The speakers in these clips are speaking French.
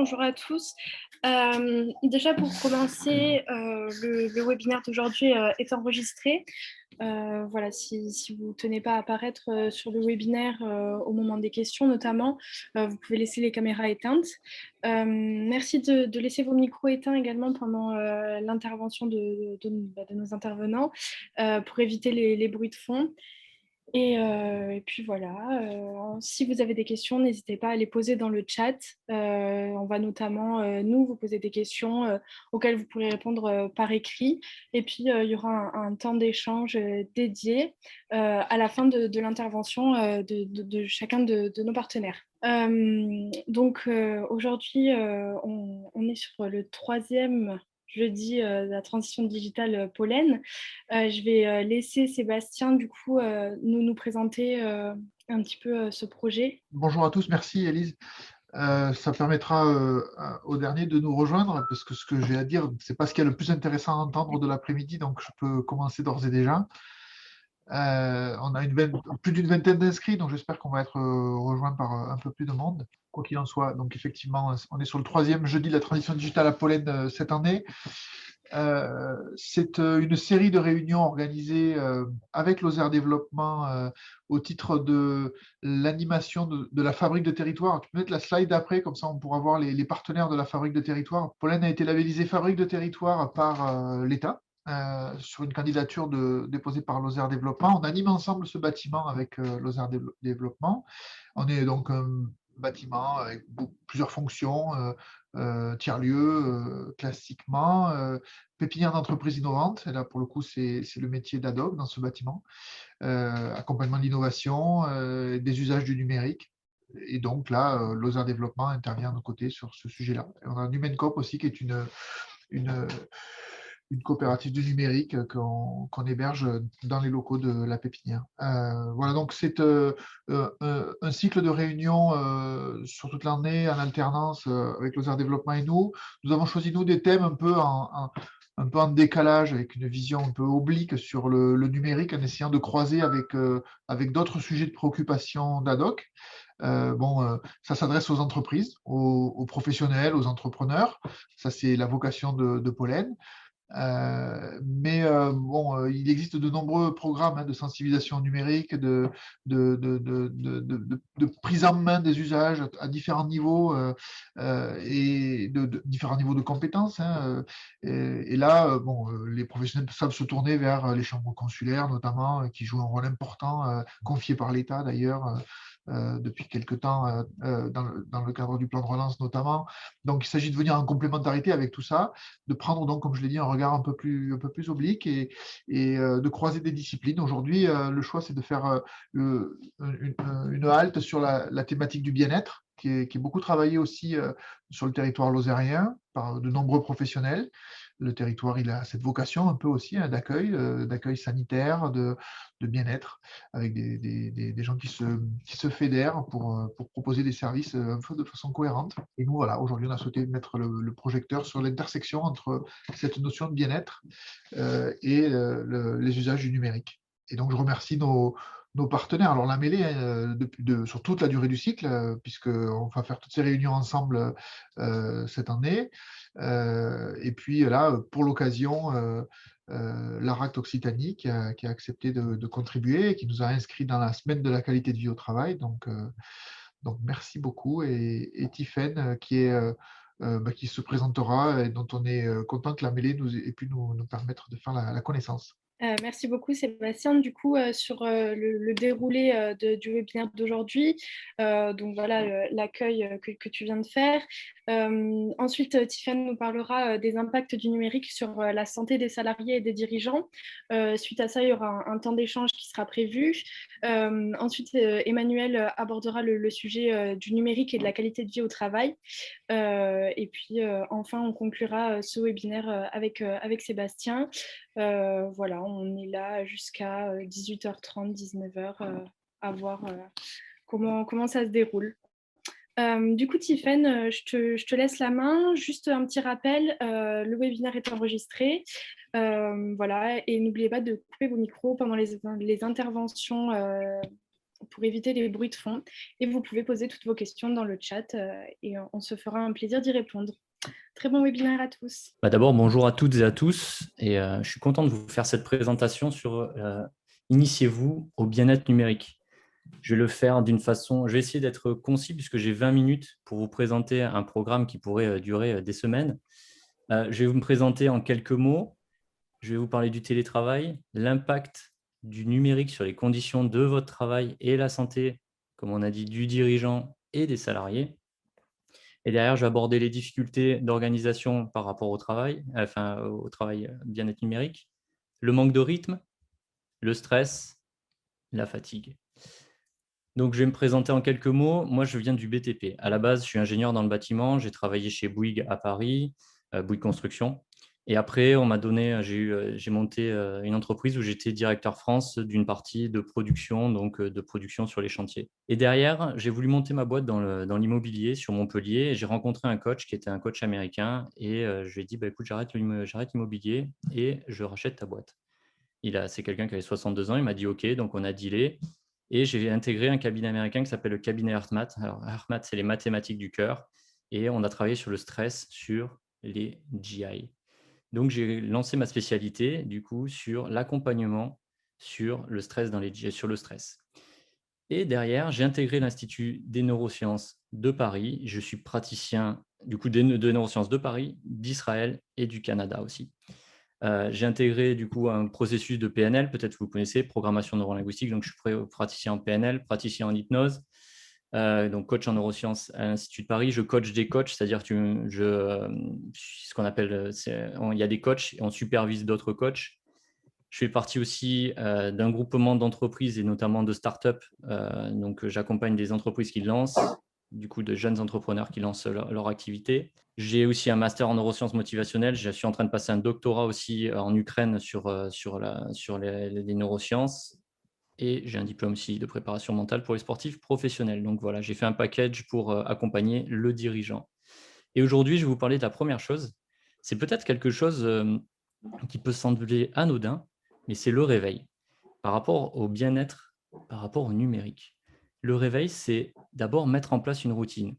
bonjour à tous. Déjà pour commencer, le webinaire d'aujourd'hui est enregistré. Voilà, si vous ne tenez pas à apparaître sur le webinaire au moment des questions notamment, vous pouvez laisser les caméras éteintes. Merci de laisser vos micros éteints également pendant l'intervention de nos intervenants pour éviter les bruits de fond. Et puis voilà, si vous avez des questions, n'hésitez pas à les poser dans le chat. On va notamment, nous, vous poser des questions auxquelles vous pourrez répondre par écrit. Et puis, il y aura un temps d'échange dédié à la fin de l'intervention de chacun de nos partenaires. Donc, aujourd'hui, on est sur le troisième jeudi de la transition digitale Pollen. Je vais laisser Sébastien, du coup, nous présenter un petit peu ce projet. Bonjour à tous, merci Élise. Ça permettra au dernier de nous rejoindre, parce que ce que j'ai à dire, ce n'est pas ce qui est le plus intéressant à entendre de l'après-midi, donc je peux commencer d'ores et déjà. On a plus d'une vingtaine d'inscrits, donc j'espère qu'on va être rejoint par un peu plus de monde, quoi qu'il en soit. Donc effectivement, on est sur le troisième jeudi de la transition digitale à Pollen cette année. C'est une série de réunions organisées avec Lozère Développement au titre de l'animation de la fabrique de territoire. Tu peux mettre la slide d'après, comme ça on pourra voir les partenaires de la fabrique de territoire. Pollen a été labellisée fabrique de territoire par l'État sur une candidature déposée par Lozère Développement. On anime ensemble ce bâtiment avec Lozère Développement. On est donc un bâtiment avec plusieurs fonctions, tiers-lieu, classiquement, pépinière d'entreprise innovante, et là pour le coup c'est le métier d'ADOC dans ce bâtiment, accompagnement de l'innovation, des usages du numérique, et donc là Lozère Développement intervient de côté sur ce sujet-là. Et on a Numencoop aussi qui est une coopérative du numérique qu'on héberge dans les locaux de la pépinière. Voilà, donc c'est un cycle de réunions sur toute l'année en alternance avec Lozère Développement et nous. Nous avons choisi, nous, des thèmes un peu en décalage, avec une vision un peu oblique sur le numérique, en essayant de croiser avec d'autres sujets de préoccupation d'ADOC. Ça s'adresse aux entreprises, aux professionnels, aux entrepreneurs. Ça, c'est la vocation de Pollen. Il existe de nombreux programmes de sensibilisation numérique, de prise en main des usages à différents niveaux et de différents niveaux de compétences. Et là, les professionnels savent se tourner vers les chambres consulaires, notamment, qui jouent un rôle important, confié par l'État d'ailleurs. Depuis quelque temps dans le cadre du plan de relance notamment. Donc il s'agit de venir en complémentarité avec tout ça, de prendre donc, comme je l'ai dit, un regard un peu plus oblique et de croiser des disciplines. Aujourd'hui, le choix, c'est de faire une halte sur la thématique du bien-être, qui est beaucoup travaillée aussi sur le territoire lozérien par de nombreux professionnels. Le territoire, il a cette vocation un peu aussi d'accueil sanitaire, de bien-être, avec des gens qui se fédèrent pour proposer des services un peu de façon cohérente. Et nous, voilà, aujourd'hui, on a souhaité mettre le projecteur sur l'intersection entre cette notion de bien-être et les usages du numérique. Et donc, je remercie nos partenaires. Alors, la mêlée, sur toute la durée du cycle, puisqu'on va faire toutes ces réunions ensemble cette année. Et puis là, pour l'occasion, l'ARACT Occitanie qui a accepté de contribuer et qui nous a inscrits dans la semaine de la qualité de vie au travail. Donc merci beaucoup. Et Tiffaine qui se présentera et dont on est content que la mêlée ait pu nous permettre de faire la connaissance. Merci beaucoup Sébastien. Du coup, sur le déroulé du webinaire d'aujourd'hui, donc voilà l'accueil que tu viens de faire. Ensuite, Tiffany nous parlera des impacts du numérique sur la santé des salariés et des dirigeants. Suite à ça, il y aura un temps d'échange qui sera prévu. Ensuite, Emmanuel abordera le sujet du numérique et de la qualité de vie au travail. Et puis, enfin, on conclura ce webinaire avec Sébastien. Voilà, on est là jusqu'à 18h30, 19h, à voir comment ça se déroule. Du coup, Tiffaine, je te laisse la main. Juste un petit rappel, le webinaire est enregistré. Voilà, et n'oubliez pas de couper vos micros pendant les interventions pour éviter les bruits de fond. Et vous pouvez poser toutes vos questions dans le chat et on se fera un plaisir d'y répondre. Très bon webinaire à tous. D'abord, bonjour à toutes et à tous. Et je suis content de vous faire cette présentation sur Initiez-vous au bien-être numérique. Je vais le faire d'une façon, je vais essayer d'être concis puisque j'ai 20 minutes pour vous présenter un programme qui pourrait durer des semaines. Je vais vous me présenter en quelques mots. Je vais vous parler du télétravail, l'impact du numérique sur les conditions de votre travail et la santé, comme on a dit, du dirigeant et des salariés. Et derrière, je vais aborder les difficultés d'organisation par rapport au travail bien-être numérique, le manque de rythme, le stress, la fatigue. Donc, je vais me présenter en quelques mots. Moi, je viens du BTP. À la base, je suis ingénieur dans le bâtiment. J'ai travaillé chez Bouygues à Paris, Bouygues Construction. Et après, j'ai monté une entreprise où j'étais directeur France d'une partie de production, donc de production sur les chantiers. Et derrière, j'ai voulu monter ma boîte dans l'immobilier sur Montpellier. Et j'ai rencontré un coach qui était un coach américain. Et je lui ai dit, écoute, j'arrête l'immobilier et je rachète ta boîte. C'est quelqu'un qui avait 62 ans. Il m'a dit, OK, donc on a dealé. Et j'ai intégré un cabinet américain qui s'appelle le cabinet HeartMath. Alors, HeartMath, c'est les mathématiques du cœur. Et on a travaillé sur le stress, sur les GI. Donc, j'ai lancé ma spécialité, du coup, sur l'accompagnement sur le stress sur le stress. Et derrière, j'ai intégré l'Institut des neurosciences de Paris. Je suis praticien, du coup, de neurosciences de Paris, d'Israël et du Canada aussi. J'ai intégré du coup un processus de PNL, peut-être que vous connaissez, programmation neurolinguistique. Donc, je suis praticien en PNL, praticien en hypnose, donc coach en neurosciences à l'Institut de Paris. Je coach des coachs, c'est-à-dire ce qu'on appelle, il y a des coachs et on supervise d'autres coachs. Je fais partie aussi d'un groupement d'entreprises et notamment de startups. Donc, j'accompagne des entreprises qui lancent, du coup, de jeunes entrepreneurs qui lancent leur activité. J'ai aussi un master en neurosciences motivationnelles. Je suis en train de passer un doctorat aussi en Ukraine sur les neurosciences. Et j'ai un diplôme aussi de préparation mentale pour les sportifs professionnels. Donc voilà, j'ai fait un package pour accompagner le dirigeant. Et aujourd'hui, je vais vous parler de la première chose. C'est peut-être quelque chose qui peut sembler anodin, mais c'est le réveil. Par rapport au bien-être, par rapport au numérique. Le réveil, c'est d'abord mettre en place une routine.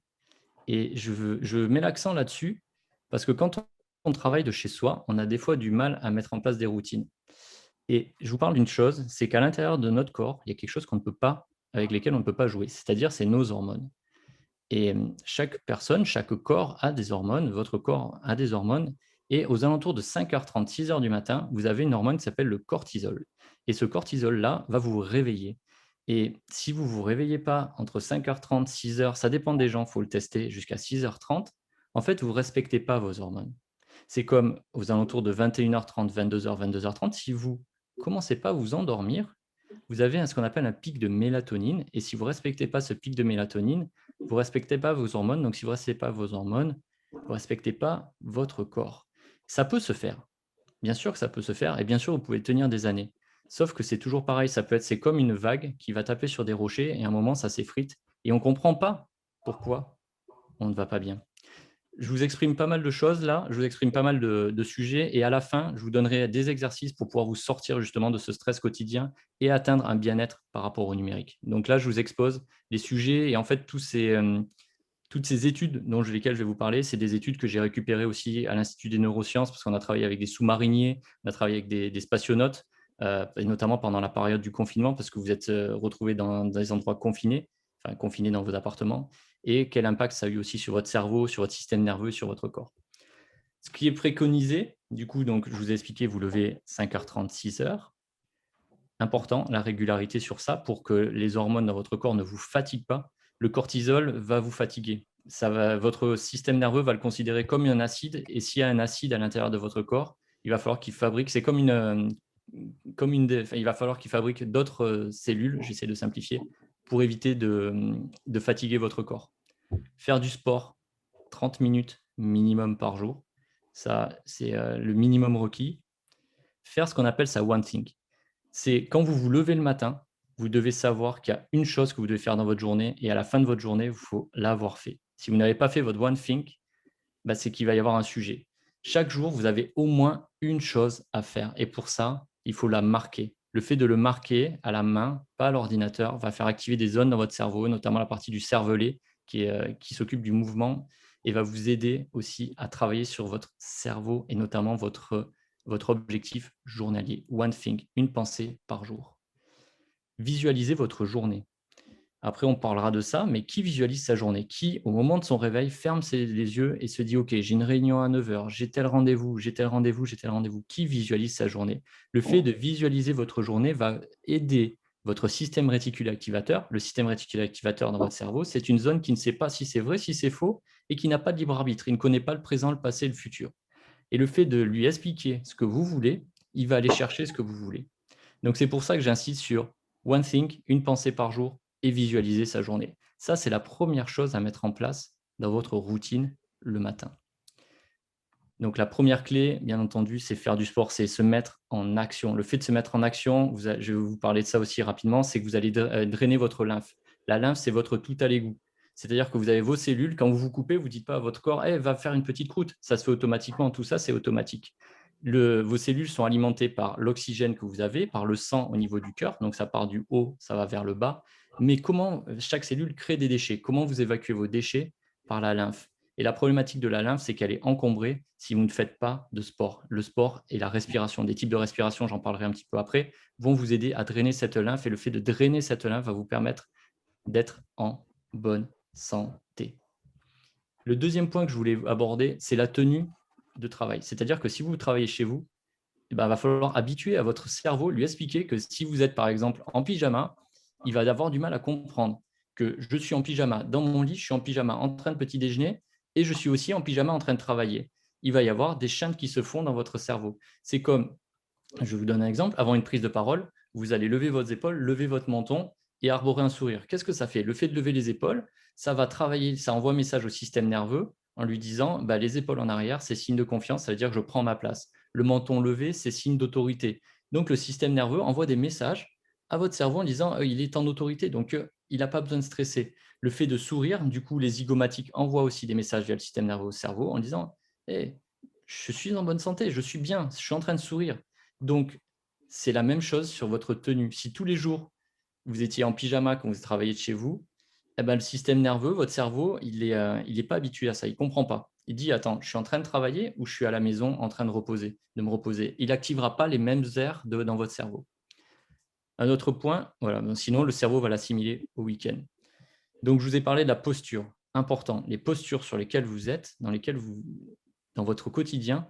Et je mets l'accent là-dessus parce que quand on travaille de chez soi, on a des fois du mal à mettre en place des routines. Et je vous parle d'une chose, c'est qu'à l'intérieur de notre corps, il y a quelque chose avec lesquels on ne peut pas jouer, c'est-à-dire c'est nos hormones. Et chaque personne, chaque corps a des hormones, votre corps a des hormones, et aux alentours de 5h30, 6h du matin, vous avez une hormone qui s'appelle le cortisol. Et ce cortisol-là va vous réveiller. Et si vous ne vous réveillez pas entre 5h30, 6h, ça dépend des gens, il faut le tester, jusqu'à 6h30, en fait, vous ne respectez pas vos hormones. C'est comme aux alentours de 21h30, 22h, 22h30, si vous ne commencez pas à vous endormir, vous avez ce qu'on appelle un pic de mélatonine. Et si vous ne respectez pas ce pic de mélatonine, vous ne respectez pas vos hormones. Donc, si vous ne respectez pas vos hormones, vous ne respectez pas votre corps. Ça peut se faire. Bien sûr que ça peut se faire. Et bien sûr, vous pouvez tenir des années. Sauf que c'est toujours pareil. C'est comme une vague qui va taper sur des rochers et à un moment, ça s'effrite. Et on ne comprend pas pourquoi on ne va pas bien. Je vous exprime pas mal de choses là, je vous exprime pas mal de sujets et à la fin, je vous donnerai des exercices pour pouvoir vous sortir justement de ce stress quotidien et atteindre un bien-être par rapport au numérique. Donc là, je vous expose les sujets et en fait, toutes ces études lesquelles je vais vous parler, c'est des études que j'ai récupérées aussi à l'Institut des neurosciences parce qu'on a travaillé avec des sous-mariniers, on a travaillé avec des spationautes, et notamment pendant la période du confinement parce que vous êtes retrouvés dans des endroits confinés dans vos appartements, et quel impact ça a eu aussi sur votre cerveau, sur votre système nerveux, sur votre corps. Ce qui est préconisé, du coup, donc, je vous ai expliqué, vous levez 5h30, 6h. Important, la régularité sur ça pour que les hormones dans votre corps ne vous fatiguent pas. Le cortisol va vous fatiguer. Votre système nerveux va le considérer comme un acide, et s'il y a un acide à l'intérieur de votre corps, il va falloir qu'il fabrique, il va falloir qu'il fabrique d'autres cellules, j'essaie de simplifier, pour éviter de fatiguer votre corps. Faire du sport, 30 minutes minimum par jour, ça c'est le minimum requis. Faire ce qu'on appelle ça one thing. C'est quand vous vous levez le matin, vous devez savoir qu'il y a une chose que vous devez faire dans votre journée et à la fin de votre journée, il faut l'avoir fait. Si vous n'avez pas fait votre one thing, c'est qu'il va y avoir un sujet. Chaque jour, vous avez au moins une chose à faire et pour ça, il faut la marquer. Le fait de le marquer à la main, pas à l'ordinateur, va faire activer des zones dans votre cerveau, notamment la partie du cervelet qui s'occupe du mouvement et va vous aider aussi à travailler sur votre cerveau et notamment votre objectif journalier. One thing, une pensée par jour. Visualisez votre journée. Après, on parlera de ça, mais qui visualise sa journée? Qui, au moment de son réveil, ferme les yeux et se dit « Ok, j'ai une réunion à 9 heures, j'ai tel rendez-vous, j'ai tel rendez-vous, j'ai tel rendez-vous ». Qui visualise sa journée? Le fait de visualiser votre journée va aider votre système réticulé activateur. Le système réticulé activateur dans votre cerveau, c'est une zone qui ne sait pas si c'est vrai, si c'est faux, et qui n'a pas de libre arbitre. Il ne connaît pas le présent, le passé et le futur. Et le fait de lui expliquer ce que vous voulez, il va aller chercher ce que vous voulez. Donc, c'est pour ça que j'insiste sur one thing, une pensée par jour et visualiser sa journée. Ça, c'est la première chose à mettre en place dans votre routine le matin. Donc, la première clé, bien entendu, c'est faire du sport, c'est se mettre en action. Le fait de se mettre en action, je vais vous parler de ça aussi rapidement, c'est que vous allez drainer votre lymphe. La lymphe, c'est votre tout à l'égout. C'est-à-dire que vous avez vos cellules, quand vous vous coupez, vous ne dites pas à votre corps hey, « va faire une petite croûte ». Ça se fait automatiquement, tout ça, c'est automatique. Vos cellules sont alimentées par l'oxygène que vous avez, par le sang au niveau du cœur, donc ça part du haut, ça va vers le bas. Mais comment chaque cellule crée des déchets? Comment vous évacuez vos déchets? Par la lymphe. Et la problématique de la lymphe, c'est qu'elle est encombrée si vous ne faites pas de sport. Le sport et la respiration, des types de respiration, j'en parlerai un petit peu après, vont vous aider à drainer cette lymphe et le fait de drainer cette lymphe va vous permettre d'être en bonne santé. Le deuxième point que je voulais aborder, c'est la tenue de travail. C'est-à-dire que si vous travaillez chez vous, il va falloir habituer à votre cerveau, lui expliquer que si vous êtes par exemple en pyjama, il va avoir du mal à comprendre que je suis en pyjama dans mon lit, je suis en pyjama en train de petit déjeuner et je suis aussi en pyjama en train de travailler. Il va y avoir des chaînes qui se font dans votre cerveau. C'est comme, je vous donne un exemple, avant une prise de parole, vous allez lever vos épaules, lever votre menton et arborer un sourire. Qu'est-ce que ça fait? Le fait de lever les épaules, ça va travailler, ça envoie un message au système nerveux en lui disant les épaules en arrière, c'est signe de confiance, ça veut dire que je prends ma place. Le menton levé, c'est signe d'autorité. Donc, le système nerveux envoie des messages à votre cerveau en disant il est en autorité, donc il n'a pas besoin de stresser. Le fait de sourire, du coup, les zygomatiques envoient aussi des messages via le système nerveux au cerveau en disant hey, je suis en bonne santé, je suis bien, je suis en train de sourire. Donc, c'est la même chose sur votre tenue. Si tous les jours, vous étiez en pyjama quand vous travaillez de chez vous, le système nerveux, votre cerveau, il est pas habitué à ça, il ne comprend pas. Il dit, attends, je suis en train de travailler ou je suis à la maison en train de me reposer. Il n'activera pas les mêmes aires dans votre cerveau. Un autre point, voilà, sinon le cerveau va l'assimiler au week-end. Donc, je vous ai parlé de la posture, important. Les postures sur lesquelles vous êtes, dans votre quotidien,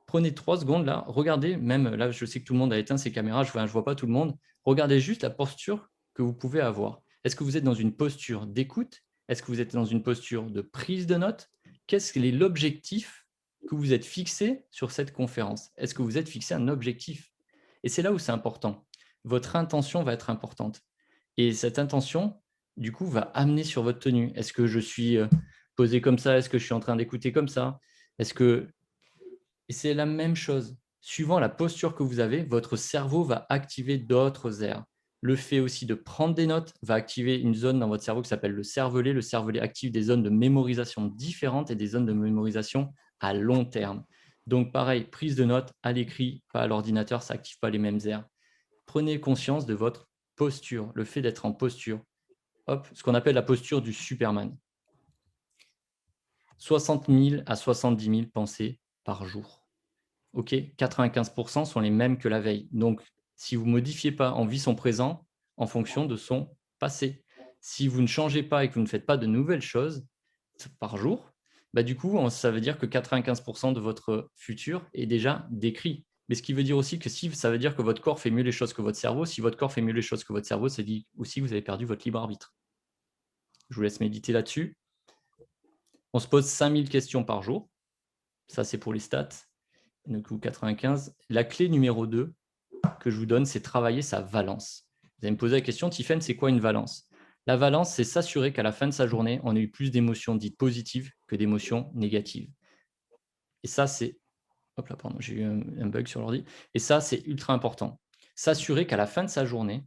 prenez 3 secondes là, regardez, même là, je sais que tout le monde a éteint ses caméras, je ne vois pas tout le monde. Regardez juste la posture que vous pouvez avoir. Est-ce que vous êtes dans une posture d'écoute? Est-ce que vous êtes dans une posture de prise de notes? Quel est l'objectif que vous êtes fixé sur cette conférence? Est-ce que vous êtes fixé un objectif? Et c'est là où c'est important. Votre intention va être importante. Et cette intention, du coup, va amener sur votre tenue. Est-ce que je suis posé comme ça? Est-ce que je suis en train d'écouter comme ça? Et c'est la même chose. Suivant la posture que vous avez, votre cerveau va activer d'autres aires. Le fait aussi de prendre des notes va activer une zone dans votre cerveau qui s'appelle le cervelet. Le cervelet active des zones de mémorisation différentes et des zones de mémorisation à long terme. Donc pareil, prise de notes à l'écrit, pas à l'ordinateur, ça n'active pas les mêmes aires. Prenez conscience de votre posture, le fait d'être en posture. Hop, ce qu'on appelle la posture du Superman. 60 000 à 70 000 pensées par jour. OK, 95% sont les mêmes que la veille. Donc, si vous ne modifiez pas en vie son présent en fonction de son passé, si vous ne changez pas et que vous ne faites pas de nouvelles choses par jour, du coup, ça veut dire que 95% de votre futur est déjà décrit. Mais ce qui veut dire aussi que si ça veut dire que votre corps fait mieux les choses que votre cerveau, si votre corps fait mieux les choses que votre cerveau, ça dit aussi que vous avez perdu votre libre arbitre. Je vous laisse méditer là-dessus. On se pose 5000 questions par jour. Ça, c'est pour les stats. Du coup, 95. La clé numéro 2 que je vous donne, c'est travailler sa valence. Vous allez me poser la question, Tiffaine, c'est quoi une valence? La valence, c'est s'assurer qu'à la fin de sa journée, on ait eu plus d'émotions dites positives que d'émotions négatives. Et ça, c'est... Hop là, pardon, j'ai eu un bug sur l'ordi. Et ça, c'est ultra important. S'assurer qu'à la fin de sa journée,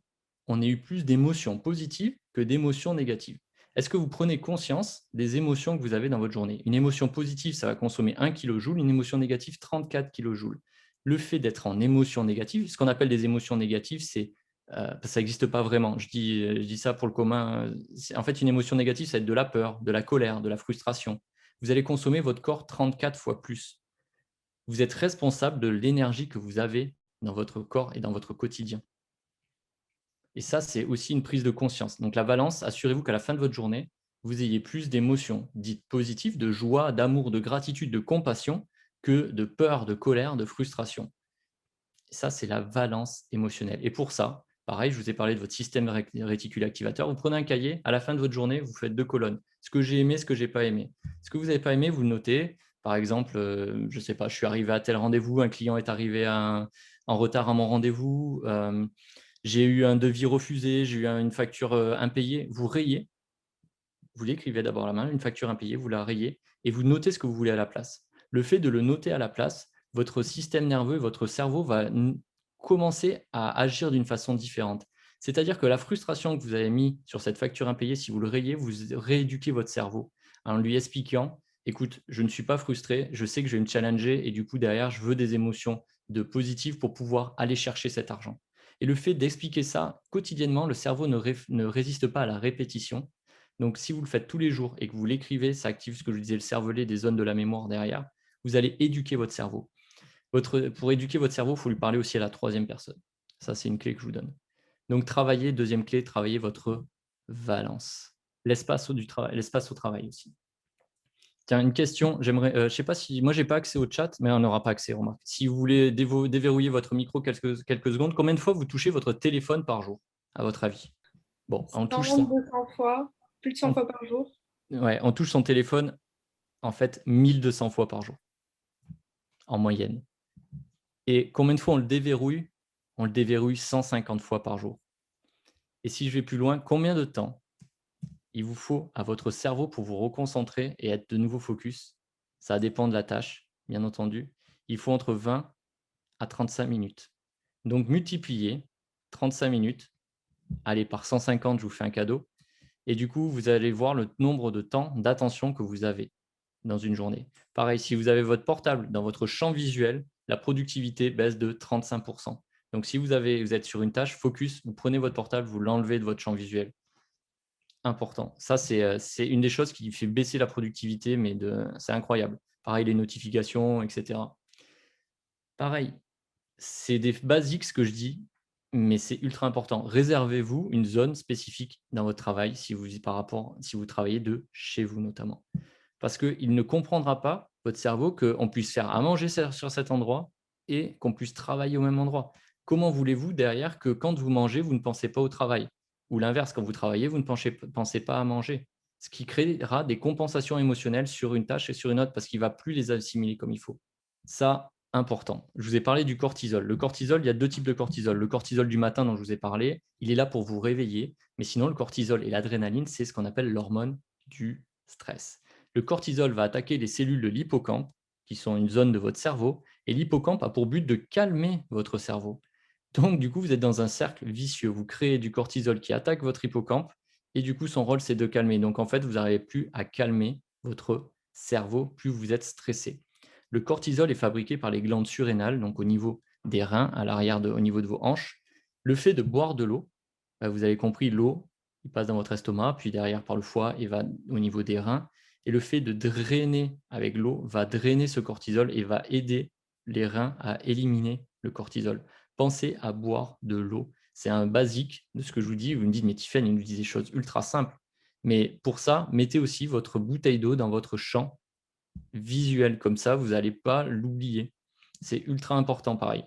on ait eu plus d'émotions positives que d'émotions négatives. Est-ce que vous prenez conscience des émotions que vous avez dans votre journée? Une émotion positive, ça va consommer 1 kJ, une émotion négative, 34 kJ. Le fait d'être en émotion négative, ce qu'on appelle des émotions négatives, ça n'existe pas vraiment. Je dis ça pour le commun. En fait, une émotion négative, ça va être de la peur, de la colère, de la frustration. Vous allez consommer votre corps 34 fois plus. Vous êtes responsable de l'énergie que vous avez dans votre corps et dans votre quotidien. Et ça, c'est aussi une prise de conscience. Donc la balance, assurez-vous qu'à la fin de votre journée, vous ayez plus d'émotions dites positives, de joie, d'amour, de gratitude, de compassion, que de peur, de colère, de frustration. Et ça, c'est la balance émotionnelle. Et pour ça, pareil, je vous ai parlé de votre système réticulé activateur. Vous prenez un cahier, à la fin de votre journée, vous faites 2 colonnes. Ce que j'ai aimé, ce que j'ai pas aimé. Ce que vous n'avez pas aimé, vous le notez. Par exemple, je ne sais pas, je suis arrivé à tel rendez-vous, un client est arrivé en retard à mon rendez-vous, j'ai eu un devis refusé, j'ai eu une facture impayée. Vous rayez, vous l'écrivez d'abord à la main, une facture impayée, vous la rayez et vous notez ce que vous voulez à la place. Le fait de le noter à la place, votre système nerveux, votre cerveau va commencer à agir d'une façon différente. C'est-à-dire que la frustration que vous avez mis sur cette facture impayée, si vous le rayez, vous rééduquez votre cerveau en lui expliquant, écoute, je ne suis pas frustré, je sais que je vais me challenger et du coup derrière, je veux des émotions positives pour pouvoir aller chercher cet argent. Et le fait d'expliquer ça quotidiennement, le cerveau ne résiste pas à la répétition. Donc, si vous le faites tous les jours et que vous l'écrivez, ça active ce que je disais, le cervelet, des zones de la mémoire derrière. Vous allez éduquer votre cerveau. Pour éduquer votre cerveau, il faut lui parler aussi à la troisième personne. Ça, c'est une clé que je vous donne. Donc, deuxième clé, travaillez votre valence. L'espace au travail aussi. Tiens, une question, je ne sais pas si, moi, je n'ai pas accès au chat, mais on n'aura pas accès, remarque. Si vous voulez déverrouiller votre micro quelques secondes, combien de fois vous touchez votre téléphone par jour, à votre avis? Bon, on touche 100, 200 fois, plus de 100 fois par jour. Ouais, on touche son téléphone, en fait, 1200 fois par jour, en moyenne. Et combien de fois on le déverrouille? On le déverrouille 150 fois par jour. Et si je vais plus loin, combien de temps il vous faut à votre cerveau pour vous reconcentrer et être de nouveau focus? Ça dépend de la tâche, bien entendu. Il faut entre 20 à 35 minutes. Donc, multipliez 35 minutes, allez, par 150, je vous fais un cadeau. Et du coup, vous allez voir le nombre de temps d'attention que vous avez dans une journée. Pareil, si vous avez votre portable dans votre champ visuel, la productivité baisse de 35%. Donc, si vous êtes sur une tâche, focus, vous prenez votre portable, vous l'enlevez de votre champ visuel. Important. Ça, c'est une des choses qui fait baisser la productivité, mais c'est incroyable. Pareil, les notifications, etc. Pareil, c'est des basiques ce que je dis, mais c'est ultra important. Réservez-vous une zone spécifique dans votre travail si vous travaillez de chez vous notamment. Parce qu'il ne comprendra pas, votre cerveau, qu'on puisse faire à manger sur cet endroit et qu'on puisse travailler au même endroit. Comment voulez-vous derrière que quand vous mangez, vous ne pensez pas au travail? Ou l'inverse, quand vous travaillez, vous ne pensez pas à manger? Ce qui créera des compensations émotionnelles sur une tâche et sur une autre parce qu'il ne va plus les assimiler comme il faut. Ça, important. Je vous ai parlé du cortisol. Le cortisol, il y a 2 types de cortisol. Le cortisol du matin dont je vous ai parlé, il est là pour vous réveiller. Mais sinon, le cortisol et l'adrénaline, c'est ce qu'on appelle l'hormone du stress. Le cortisol va attaquer les cellules de l'hippocampe, qui sont une zone de votre cerveau, et l'hippocampe a pour but de calmer votre cerveau. Donc, du coup, vous êtes dans un cercle vicieux. Vous créez du cortisol qui attaque votre hippocampe, et du coup, son rôle, c'est de calmer. Donc, en fait, vous n'arrivez plus à calmer votre cerveau, plus vous êtes stressé. Le cortisol est fabriqué par les glandes surrénales, donc au niveau des reins, à l'arrière, au niveau de vos hanches. Le fait de boire de l'eau, vous avez compris, l'eau, il passe dans votre estomac, puis derrière par le foie et va au niveau des reins. Et le fait de drainer avec l'eau va drainer ce cortisol et va aider les reins à éliminer le cortisol. Pensez à boire de l'eau. C'est un basique de ce que je vous dis. Vous me dites, mais Tiffen, il nous dit des choses ultra simples. Mais pour ça, mettez aussi votre bouteille d'eau dans votre champ visuel. Comme ça, vous n'allez pas l'oublier. C'est ultra important, pareil.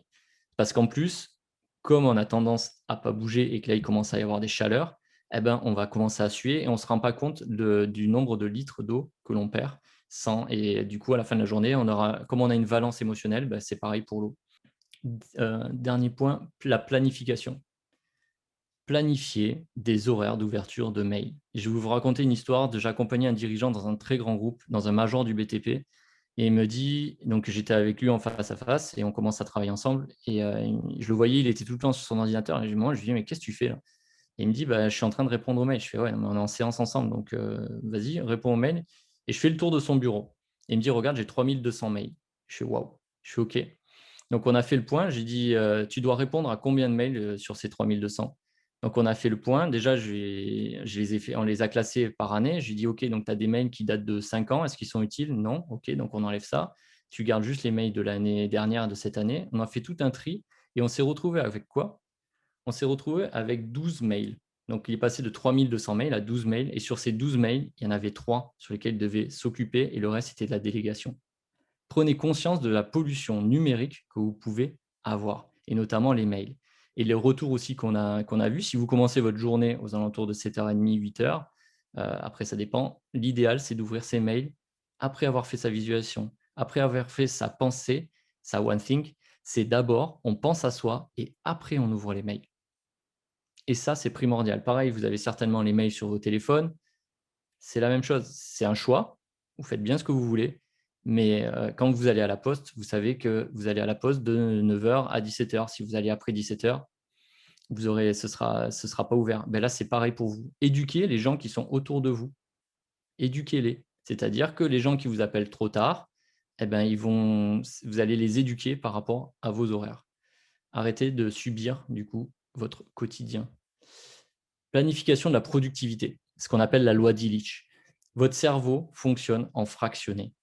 Parce qu'en plus, comme on a tendance à ne pas bouger et que là, il commence à y avoir des chaleurs, eh ben, on va commencer à suer et on ne se rend pas compte du nombre de litres d'eau que l'on perd. Et du coup, à la fin de la journée, comme on a une valence émotionnelle, ben, c'est pareil pour l'eau. Dernier point, la planification. Planifier des horaires d'ouverture de mail. Je vais vous raconter une histoire. J'accompagnais un dirigeant dans un très grand groupe, dans un major du BTP. Et il me dit, donc j'étais avec lui en face à face et on commence à travailler ensemble. Et je le voyais, il était tout le temps sur son ordinateur. Et moi, je lui dis, mais qu'est-ce que tu fais là? Et il me dit, bah, je suis en train de répondre aux mails. Je fais, ouais, mais on est en séance ensemble, donc vas-y, réponds aux mails. Et je fais le tour de son bureau. Et il me dit, regarde, j'ai 3200 mails. Je fais, waouh. Je fais, OK. Donc, on a fait le point. J'ai dit, tu dois répondre à combien de mails sur ces 3200 ? Donc, on a fait le point. Déjà, on les a classés par année. J'ai dit, OK, donc tu as des mails qui datent de 5 ans. Est-ce qu'ils sont utiles ? Non. OK, donc on enlève ça. Tu gardes juste les mails de l'année dernière et de cette année. On a fait tout un tri et on s'est retrouvé avec quoi ? On s'est retrouvé avec 12 mails. Donc, il est passé de 3200 mails à 12 mails. Et sur ces 12 mails, il y en avait 3 sur lesquels il devait s'occuper et le reste, c'était de la délégation. Prenez conscience de la pollution numérique que vous pouvez avoir, et notamment les mails. Et les retours aussi qu'on a vus, si vous commencez votre journée aux alentours de 7h30, 8h, après ça dépend, l'idéal c'est d'ouvrir ses mails après avoir fait sa visualisation, après avoir fait sa pensée, sa one think, c'est d'abord on pense à soi et après on ouvre les mails. Et ça c'est primordial. Pareil, vous avez certainement les mails sur vos téléphones, c'est la même chose, c'est un choix, vous faites bien ce que vous voulez, mais quand vous allez à la poste, vous savez que vous allez à la poste de 9h à 17h. Si vous allez après 17h, ce sera pas ouvert. Ben là, c'est pareil pour vous. Éduquez les gens qui sont autour de vous. Éduquez-les. C'est-à-dire que les gens qui vous appellent trop tard, eh ben, vous allez les éduquer par rapport à vos horaires. Arrêtez de subir, du coup, votre quotidien. Planification de la productivité, ce qu'on appelle la loi d'Illich. Votre cerveau fonctionne en fractionné.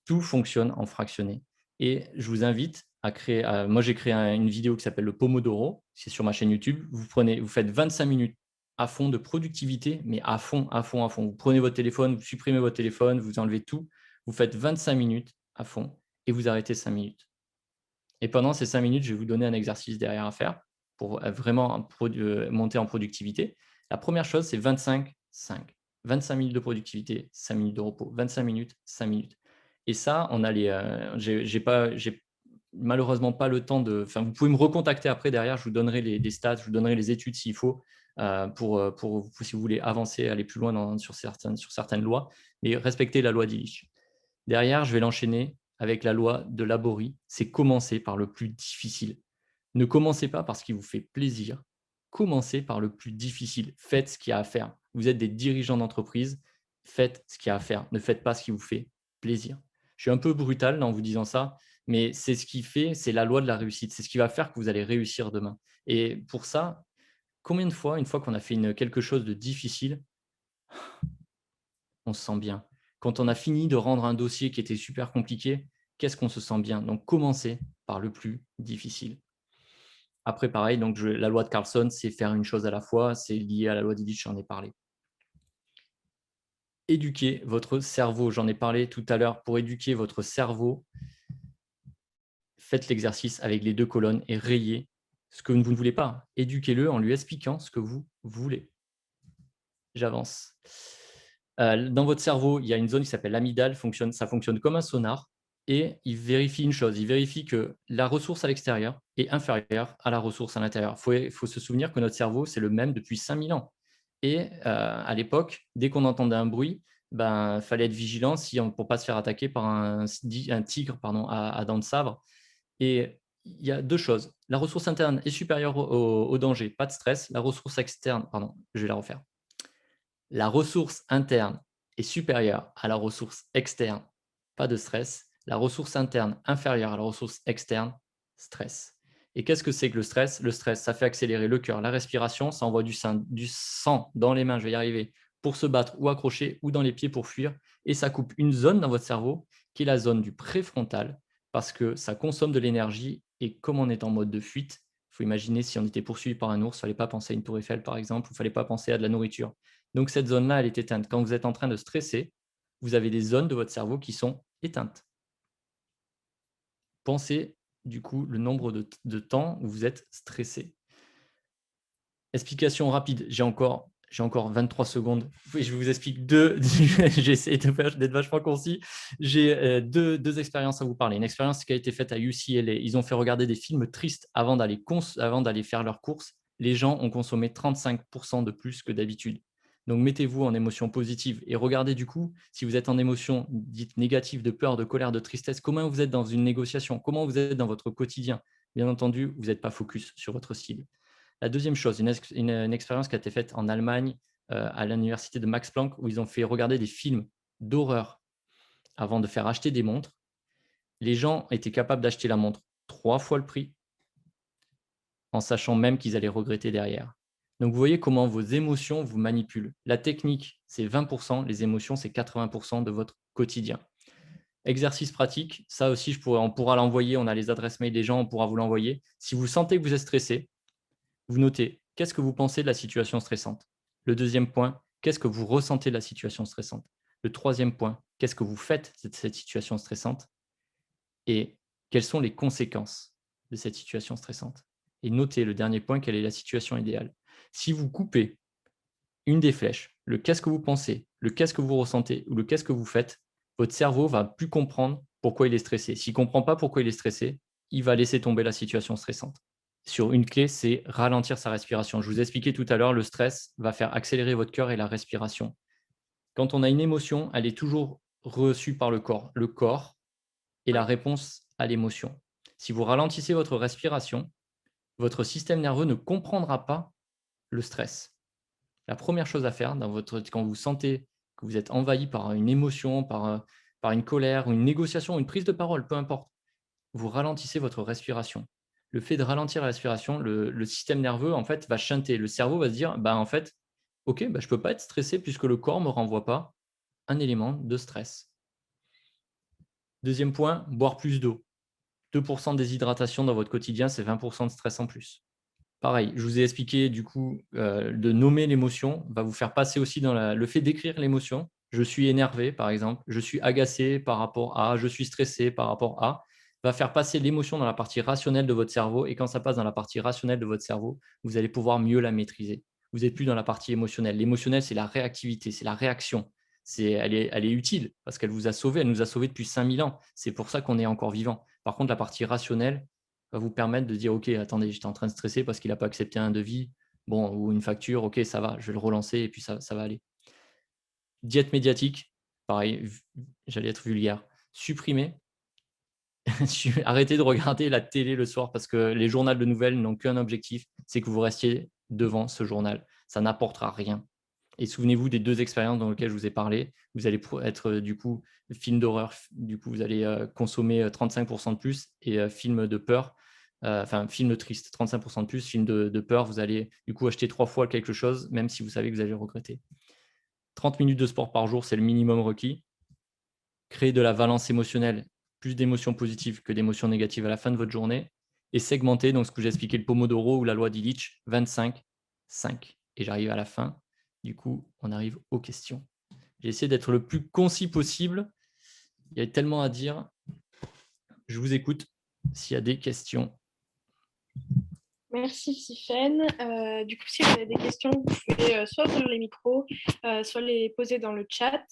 Tout fonctionne en fractionné. Et je vous invite à créer, moi j'ai créé une vidéo qui s'appelle le Pomodoro, c'est sur ma chaîne YouTube. Vous faites 25 minutes à fond de productivité, mais à fond, à fond, à fond. Vous prenez votre téléphone, vous supprimez votre téléphone, vous enlevez tout, vous faites 25 minutes à fond et vous arrêtez 5 minutes. Et pendant ces 5 minutes, je vais vous donner un exercice derrière à faire pour vraiment monter en productivité. La première chose, c'est 25-5. 25 minutes de productivité, 5 minutes de repos. 25 minutes, 5 minutes. Et ça, on a j'ai malheureusement pas le temps de. Enfin, vous pouvez me recontacter après derrière, je vous donnerai des stats, je vous donnerai les études s'il faut si vous voulez avancer, aller plus loin sur certaines lois, mais respectez la loi d'Illich. Derrière, je vais l'enchaîner avec la loi de Laborie, c'est commencer par le plus difficile. Ne commencez pas par ce qui vous fait plaisir, commencez par le plus difficile. Faites ce qu'il y a à faire. Vous êtes des dirigeants d'entreprise, faites ce qu'il y a à faire. Ne faites pas ce qui vous fait plaisir. Je suis un peu brutal en vous disant ça, mais c'est ce qui fait, c'est la loi de la réussite. C'est ce qui va faire que vous allez réussir demain. Et pour ça, combien de fois, une fois qu'on a fait quelque chose de difficile, on se sent bien. Quand on a fini de rendre un dossier qui était super compliqué, qu'est-ce qu'on se sent bien? Donc, commencez par le plus difficile. Après, pareil, donc la loi de Carlson, c'est faire une chose à la fois, c'est lié à la loi d'Illich, j'en ai parlé. Éduquer votre cerveau, j'en ai parlé tout à l'heure. Pour éduquer votre cerveau, faites l'exercice avec les 2 colonnes et rayez ce que vous ne voulez pas. Éduquez-le en lui expliquant ce que vous voulez. J'avance. Dans votre cerveau, il y a une zone qui s'appelle l'amygdale, ça fonctionne comme un sonar et il vérifie une chose, il vérifie que la ressource à l'extérieur est inférieure à la ressource à l'intérieur. Il faut se souvenir que notre cerveau, c'est le même depuis 5000 ans. Et à l'époque, dès qu'on entendait un bruit, fallait être vigilant pour ne pas se faire attaquer par un tigre à dents de sabre. Et il y a 2 choses. La ressource interne est supérieure au danger, pas de stress. La ressource externe, pardon, je vais la refaire. La ressource interne est supérieure à la ressource externe, pas de stress. La ressource interne inférieure à la ressource externe, stress. Et qu'est-ce que c'est que le stress? Le stress, ça fait accélérer le cœur, la respiration, ça envoie du sang dans les mains, je vais y arriver, pour se battre ou accrocher, ou dans les pieds pour fuir. Et ça coupe une zone dans votre cerveau qui est la zone du préfrontal, parce que ça consomme de l'énergie. Et comme on est en mode de fuite, il faut imaginer si on était poursuivi par un ours, il ne fallait pas penser à une tour Eiffel par exemple, il ne fallait pas penser à de la nourriture. Donc cette zone-là, elle est éteinte. Quand vous êtes en train de stresser, vous avez des zones de votre cerveau qui sont éteintes. Pensez du coup le nombre de temps où vous êtes stressé. Explication rapide, j'ai encore 23 secondes. Oui, je vous explique j'essaie d'être vachement concis. J'ai deux expériences à vous parler. Une expérience qui a été faite à UCLA. Ils ont fait regarder des films tristes avant d'aller faire leurs courses. Les gens ont consommé 35% de plus que d'habitude. Donc, mettez-vous en émotion positive et regardez du coup, si vous êtes en émotion dite négative, de peur, de colère, de tristesse, comment vous êtes dans une négociation, comment vous êtes dans votre quotidien. Bien entendu, vous n'êtes pas focus sur votre cible. La deuxième chose, une expérience qui a été faite en Allemagne à l'université de Max Planck, où ils ont fait regarder des films d'horreur avant de faire acheter des montres. Les gens étaient capables d'acheter la montre 3 fois le prix, en sachant même qu'ils allaient regretter derrière. Donc, vous voyez comment vos émotions vous manipulent. La technique, c'est 20%, les émotions, c'est 80% de votre quotidien. Exercice pratique, ça aussi, on pourra l'envoyer, on a les adresses mail des gens, on pourra vous l'envoyer. Si vous sentez que vous êtes stressé, vous notez, qu'est-ce que vous pensez de la situation stressante? Le deuxième point, qu'est-ce que vous ressentez de la situation stressante? Le troisième point, qu'est-ce que vous faites de cette situation stressante? Et quelles sont les conséquences de cette situation stressante? Et notez le dernier point, quelle est la situation idéale? Si vous coupez une des flèches, le qu'est-ce que vous pensez, le qu'est-ce que vous ressentez ou le qu'est-ce que vous faites, votre cerveau va plus comprendre pourquoi il est stressé. S'il ne comprend pas pourquoi il est stressé, il va laisser tomber la situation stressante. Sur une clé, c'est ralentir sa respiration. Je vous ai expliqué tout à l'heure, le stress va faire accélérer votre cœur et la respiration. Quand on a une émotion, elle est toujours reçue par le corps. Le corps est la réponse à l'émotion. Si vous ralentissez votre respiration, votre système nerveux ne comprendra pas le stress. La première chose à faire quand vous sentez que vous êtes envahi par une émotion, par une colère, ou une négociation, une prise de parole, peu importe, vous ralentissez votre respiration. Le fait de ralentir la respiration, le système nerveux en fait, va chanter. Le cerveau va se dire en fait, ok, je ne peux pas être stressé puisque le corps ne me renvoie pas un élément de stress. Deuxième point, boire plus d'eau. 2% de déshydratation dans votre quotidien, c'est 20% de stress en plus. Pareil, je vous ai expliqué du coup de nommer l'émotion va vous faire passer aussi dans le fait d'écrire l'émotion. Je suis énervé, par exemple. Je suis agacé par rapport à. Je suis stressé par rapport à. Va faire passer l'émotion dans la partie rationnelle de votre cerveau. Et quand ça passe dans la partie rationnelle de votre cerveau, vous allez pouvoir mieux la maîtriser. Vous n'êtes plus dans la partie émotionnelle. L'émotionnel, c'est la réactivité, c'est la réaction. Elle est utile parce qu'elle vous a sauvé. Elle nous a sauvés depuis 5000 ans. C'est pour ça qu'on est encore vivant. Par contre, la partie rationnelle va vous permettre de dire ok, attendez, j'étais en train de stresser parce qu'il n'a pas accepté un devis, ou une facture, ok, ça va, je vais le relancer et puis ça va aller. Diète médiatique, pareil, j'allais être vulgaire. Supprimez. Arrêtez de regarder la télé le soir parce que les journaux de nouvelles n'ont qu'un objectif, c'est que vous restiez devant ce journal. Ça n'apportera rien. Et souvenez-vous des 2 expériences dans lesquelles je vous ai parlé. Vous allez être du coup film d'horreur, du coup vous allez consommer 35% de plus, et film de peur, film triste, 35% de plus, film de peur, vous allez du coup acheter 3 fois quelque chose, même si vous savez que vous allez le regretter. 30 minutes de sport par jour, c'est le minimum requis. Créer de la valence émotionnelle, plus d'émotions positives que d'émotions négatives à la fin de votre journée. Et segmenter, donc ce que j'ai expliqué, le Pomodoro ou la loi d'Illich, 25, 5. Et j'arrive à la fin. Du coup, on arrive aux questions. J'ai essayé d'être le plus concis possible. Il y a tellement à dire. Je vous écoute s'il y a des questions. Merci Tiffaine. Du coup, si vous avez des questions, vous pouvez soit ouvrir les micros, soit les poser dans le chat.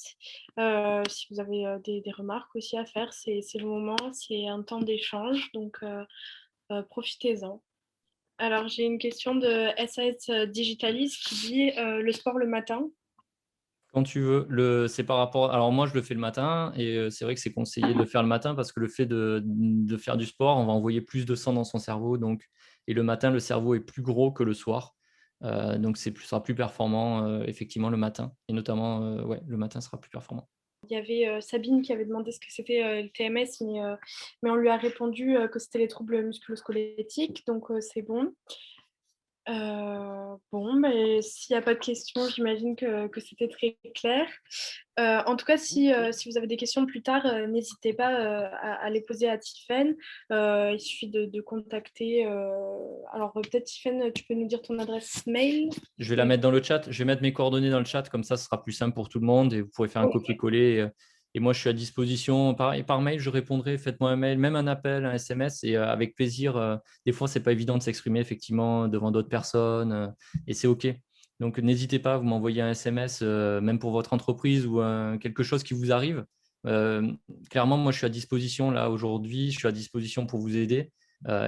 Si vous avez des remarques aussi à faire, c'est le moment, c'est un temps d'échange, donc profitez-en. Alors, j'ai une question de SAS Digitalis qui dit le sport le matin. Quand tu veux, c'est par rapport. Alors moi, je le fais le matin et c'est vrai que c'est conseillé de le faire le matin parce que le fait de faire du sport, on va envoyer plus de sang dans son cerveau. Et le matin, le cerveau est plus gros que le soir. Donc, sera plus performant effectivement le matin. Et notamment, le matin sera plus performant. Il y avait Sabine qui avait demandé ce que c'était le TMS, mais on lui a répondu que c'était les troubles musculo-squelettiques, donc c'est bon. Bon, mais s'il n'y a pas de questions, j'imagine que c'était très clair. En tout cas, si vous avez des questions plus tard, n'hésitez pas à les poser à Tiffaine. Il suffit de contacter. Alors, peut-être, Tiffaine, tu peux nous dire ton adresse mail? Je vais la mettre dans le chat. Je vais mettre mes coordonnées dans le chat, comme ça, ce sera plus simple pour tout le monde et vous pourrez faire un copier-coller. Et moi, je suis à disposition. Par mail, je répondrai. Faites-moi un mail, même un appel, un SMS. Et avec plaisir, des fois, ce n'est pas évident de s'exprimer effectivement devant d'autres personnes. Et c'est OK. Donc, n'hésitez pas, vous m'envoyez un SMS, même pour votre entreprise ou quelque chose qui vous arrive. Clairement, moi, je suis à disposition là aujourd'hui. Je suis à disposition pour vous aider.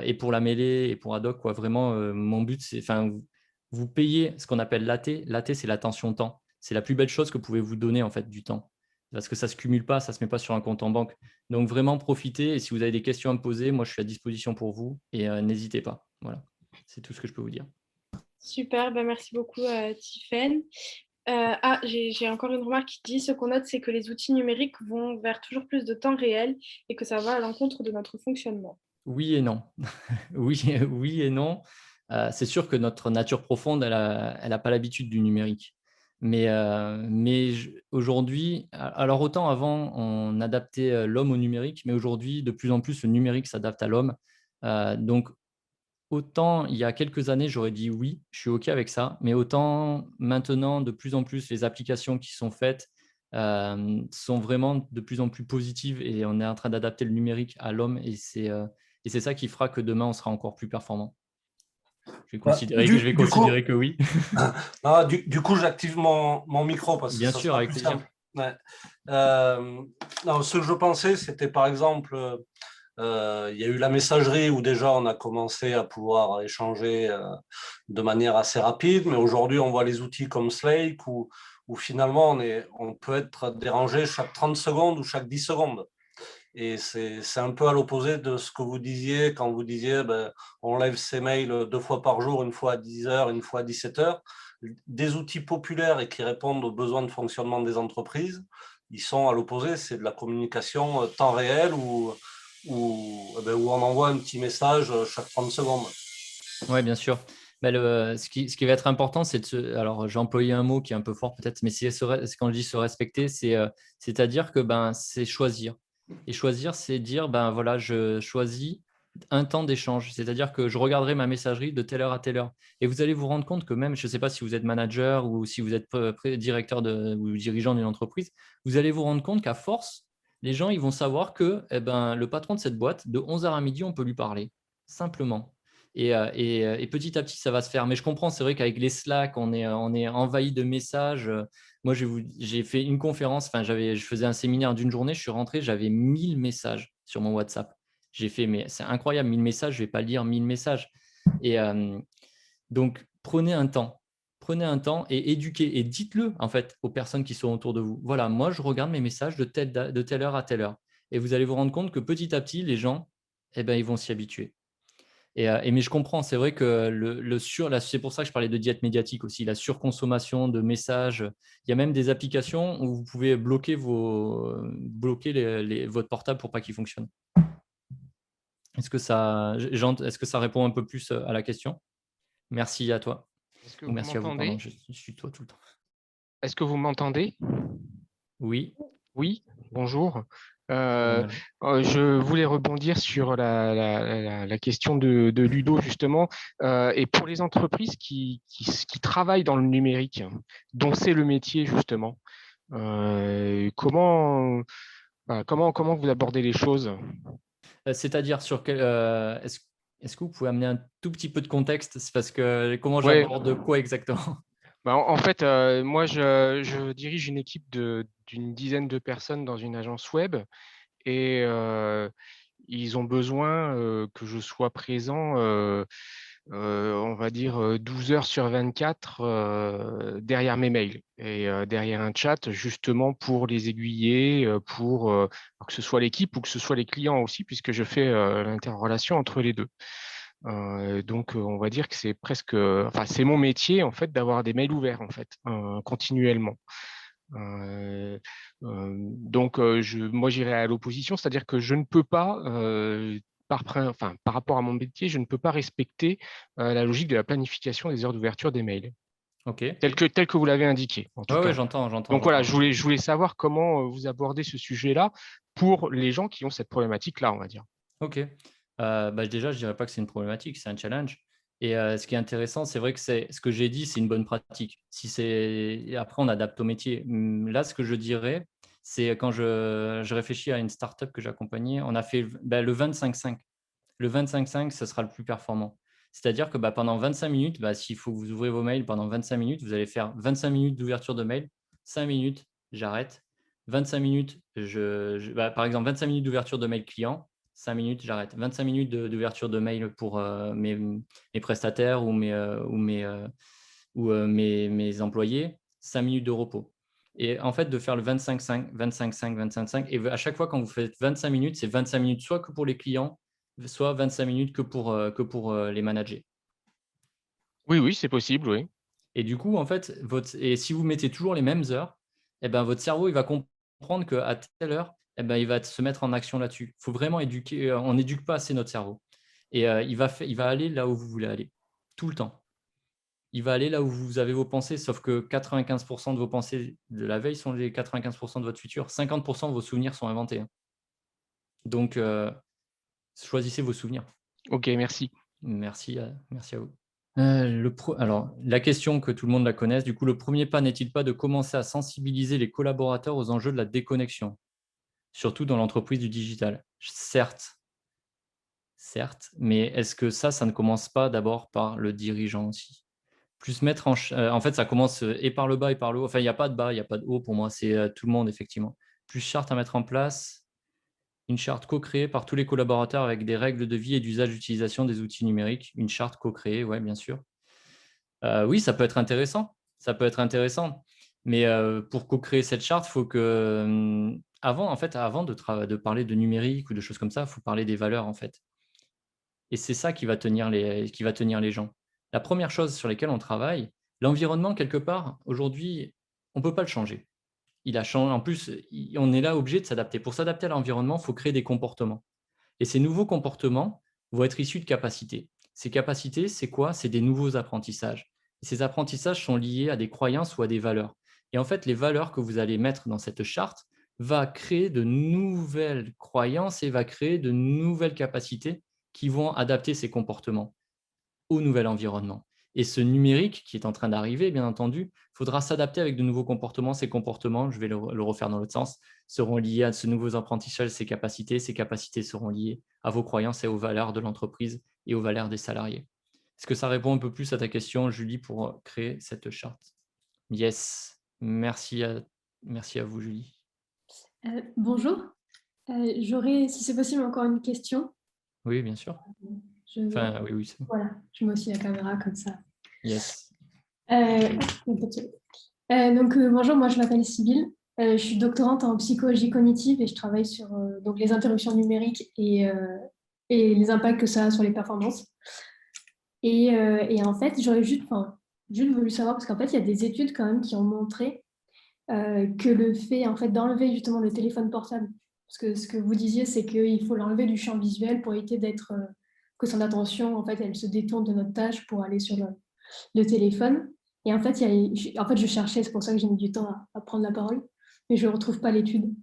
Et pour la mêlée et pour Adoc, quoi. Vraiment, mon but, c'est. Vous payez ce qu'on appelle l'AT. L'AT, c'est l'attention temps. C'est la plus belle chose que vous pouvez vous donner en fait, du temps. Parce que ça ne se cumule pas, ça ne se met pas sur un compte en banque. Donc vraiment profitez. Et si vous avez des questions à me poser, moi je suis à disposition pour vous. Et n'hésitez pas. Voilà, c'est tout ce que je peux vous dire. Super, merci beaucoup Tiffaine. J'ai encore une remarque qui dit ce qu'on note, c'est que les outils numériques vont vers toujours plus de temps réel et que ça va à l'encontre de notre fonctionnement. Oui et non. Oui, oui et non. C'est sûr que notre nature profonde, elle a pas l'habitude du numérique. Mais aujourd'hui, alors autant avant, on adaptait l'homme au numérique, mais aujourd'hui, de plus en plus, le numérique s'adapte à l'homme. Donc, autant il y a quelques années, j'aurais dit oui, je suis OK avec ça, mais autant maintenant, de plus en plus, les applications qui sont faites sont vraiment de plus en plus positives et on est en train d'adapter le numérique à l'homme et c'est ça qui fera que demain, on sera encore plus performant. Bah, Je vais du coup, considérer que oui. du coup, j'active mon micro parce que Bien ça sûr, sera avec plus plaisir. simple. Ouais. Non, ce que je pensais, c'était par exemple, il y a eu la messagerie où déjà on a commencé à pouvoir échanger de manière assez rapide, mais aujourd'hui on voit les outils comme Slack où finalement on peut être dérangé chaque 30 secondes ou chaque 10 secondes. Et c'est un peu à l'opposé de ce que vous disiez quand vous disiez ben, on lève ses mails 2 fois par jour, une fois à 10 heures, une fois à 17 heures. Des outils populaires et qui répondent aux besoins de fonctionnement des entreprises, ils sont à l'opposé, c'est de la communication temps réel où on envoie un petit message chaque 30 secondes. Oui, bien sûr. Mais ce qui va être important, c'est de se. Alors, j'ai employé un mot qui est un peu fort peut-être, mais quand je dis se respecter, c'est-à-dire que c'est choisir. Et choisir, c'est dire, ben voilà, je choisis un temps d'échange. C'est-à-dire que je regarderai ma messagerie de telle heure à telle heure. Et vous allez vous rendre compte que même, je ne sais pas si vous êtes manager ou si vous êtes directeur ou dirigeant d'une entreprise, vous allez vous rendre compte qu'à force, les gens, ils vont savoir que le patron de cette boîte, de 11 heures à midi, on peut lui parler. Simplement. Et petit à petit, ça va se faire. Mais je comprends, c'est vrai qu'avec les Slack, on est envahi de messages. Moi, j'ai fait une conférence, enfin, je faisais un séminaire d'une journée, je suis rentré, j'avais 1000 messages sur mon WhatsApp. J'ai fait, mais c'est incroyable, 1000 messages, je ne vais pas lire 1000 messages. Et donc, prenez un temps et éduquez et dites-le en fait aux personnes qui sont autour de vous. Voilà, moi, je regarde mes messages de telle heure à telle heure. Et vous allez vous rendre compte que petit à petit, les gens, ils vont s'y habituer. Mais je comprends, c'est vrai que c'est pour ça que je parlais de diète médiatique aussi, la surconsommation de messages. Il y a même des applications où vous pouvez bloquer votre portable pour pas qu'il fonctionne. Est-ce que ça répond un peu plus à la question? Merci à toi. Est-ce que Ou vous merci à vous, pardon, m'entendez? je suis toi tout le temps. Est-ce que vous m'entendez? Oui, Oui, bonjour. phénoménal. Je voulais rebondir sur la question de Ludo, justement. Et pour les entreprises qui travaillent dans le numérique, dont c'est le métier, justement, comment vous abordez les choses? C'est-à-dire est-ce que vous pouvez amener un tout petit peu de contexte? C'est parce que comment Ouais, j'aborde quoi exactement? en fait, moi, je dirige une équipe d'une dizaine de personnes dans une agence web et ils ont besoin que je sois présent, on va dire 12 heures sur 24 derrière mes mails et derrière un chat, justement pour les aiguiller, pour que ce soit l'équipe ou que ce soit les clients aussi, puisque je fais l'interrelation entre les deux. Donc, on va dire que c'est enfin, c'est mon métier en fait d'avoir des mails ouverts en fait continuellement. Donc, moi, j'irai à l'opposition, c'est-à-dire que je ne peux pas, par rapport à mon métier, je ne peux pas respecter la logique de la planification des heures d'ouverture des mails, Ok. tel que vous l'avez indiqué, en tout Ouais, cas. j'entends. Donc voilà, je voulais savoir comment vous abordez ce sujet-là pour les gens qui ont cette problématique-là, on va dire. Ok. Déjà, je dirais pas que c'est une problématique, c'est un challenge. Et ce qui est intéressant, c'est vrai que ce que j'ai dit, c'est une bonne pratique. Et après, on adapte au métier. Là, ce que je dirais, c'est quand je réfléchis à une startup que j'accompagnais, on a fait le 25-5. Le 25-5, ce sera le plus performant. C'est-à-dire que pendant 25 minutes, s'il faut que vous ouvrez vos mails pendant 25 minutes, vous allez faire 25 minutes d'ouverture de mail, 5 minutes, j'arrête. 25 minutes, par exemple, 25 minutes d'ouverture de mail client, 5 minutes, j'arrête. 25 minutes d'ouverture de mail pour mes prestataires mes employés, 5 minutes de repos. Et en fait, de faire le 25-5, 25-5, 25-5, et à chaque fois, quand vous faites 25 minutes, c'est 25 minutes soit que pour les clients, soit 25 minutes que pour les managers. Oui, c'est possible, oui. Et du coup, en fait, si vous mettez toujours les mêmes heures, votre cerveau il va comprendre qu'à telle heure, eh ben, il va se mettre en action là-dessus. Il faut vraiment éduquer. On n'éduque pas assez notre cerveau. Et il va aller là où vous voulez aller, tout le temps. Il va aller là où vous avez vos pensées, sauf que 95% de vos pensées de la veille sont les 95% de votre futur. 50% de vos souvenirs sont inventés, hein. Donc, choisissez vos souvenirs. Ok, merci. Merci à vous. Alors, la question que tout le monde la connaisse, du coup, le premier pas n'est-il pas de commencer à sensibiliser les collaborateurs aux enjeux de la déconnexion, surtout dans l'entreprise du digital? Certes, mais est-ce que ça ne commence pas d'abord par le dirigeant aussi? Plus mettre en fait, ça commence et par le bas et par le haut. Enfin, il n'y a pas de bas, il n'y a pas de haut pour moi, c'est tout le monde, effectivement. Plus charte à mettre en place, une charte co-créée par tous les collaborateurs avec des règles de vie et d'usage d'utilisation des outils numériques. Une charte co-créée, ouais, bien sûr. Oui, ça peut être intéressant. Ça peut être intéressant. Mais pour co-créer cette charte, il faut que, avant de parler de numérique ou de choses comme ça, il faut parler des valeurs, en fait. Et c'est ça qui va tenir les gens. La première chose sur lesquelles on travaille, l'environnement, quelque part, aujourd'hui, on ne peut pas le changer. Il a changé. En plus, on est là obligé de s'adapter. Pour s'adapter à l'environnement, il faut créer des comportements. Et ces nouveaux comportements vont être issus de capacités. Ces capacités, c'est quoi? C'est des nouveaux apprentissages. Et ces apprentissages sont liés à des croyances ou à des valeurs. Et en fait, les valeurs que vous allez mettre dans cette charte va créer de nouvelles croyances et va créer de nouvelles capacités qui vont adapter ces comportements au nouvel environnement. Et ce numérique qui est en train d'arriver, bien entendu, il faudra s'adapter avec de nouveaux comportements. Ces comportements, je vais le refaire dans l'autre sens, seront liés à ce nouveau apprentissage, ces capacités. Ces capacités seront liées à vos croyances et aux valeurs de l'entreprise et aux valeurs des salariés. Est-ce que ça répond un peu plus à ta question, Julie, pour créer cette charte? Yes. Merci à vous, Julie. Bonjour. J'aurais, si c'est possible, encore une question. Oui, bien sûr. Enfin, oui, c'est bon. Voilà, je mets aussi la caméra comme ça. Yes. Bonjour, moi je m'appelle Sybille. Je suis doctorante en psychologie cognitive et je travaille sur donc les interruptions numériques et les impacts que ça a sur les performances. Et en fait, j'aurais juste voulu savoir, parce qu'en fait, il y a des études quand même qui ont montré que le fait en fait, d'enlever justement le téléphone portable, parce que ce que vous disiez, c'est qu'il faut l'enlever du champ visuel pour éviter que son attention, en fait, elle se détourne de notre tâche pour aller sur le téléphone. Et en fait, je cherchais, c'est pour ça que j'ai mis du temps à prendre la parole, mais je ne retrouve pas l'étude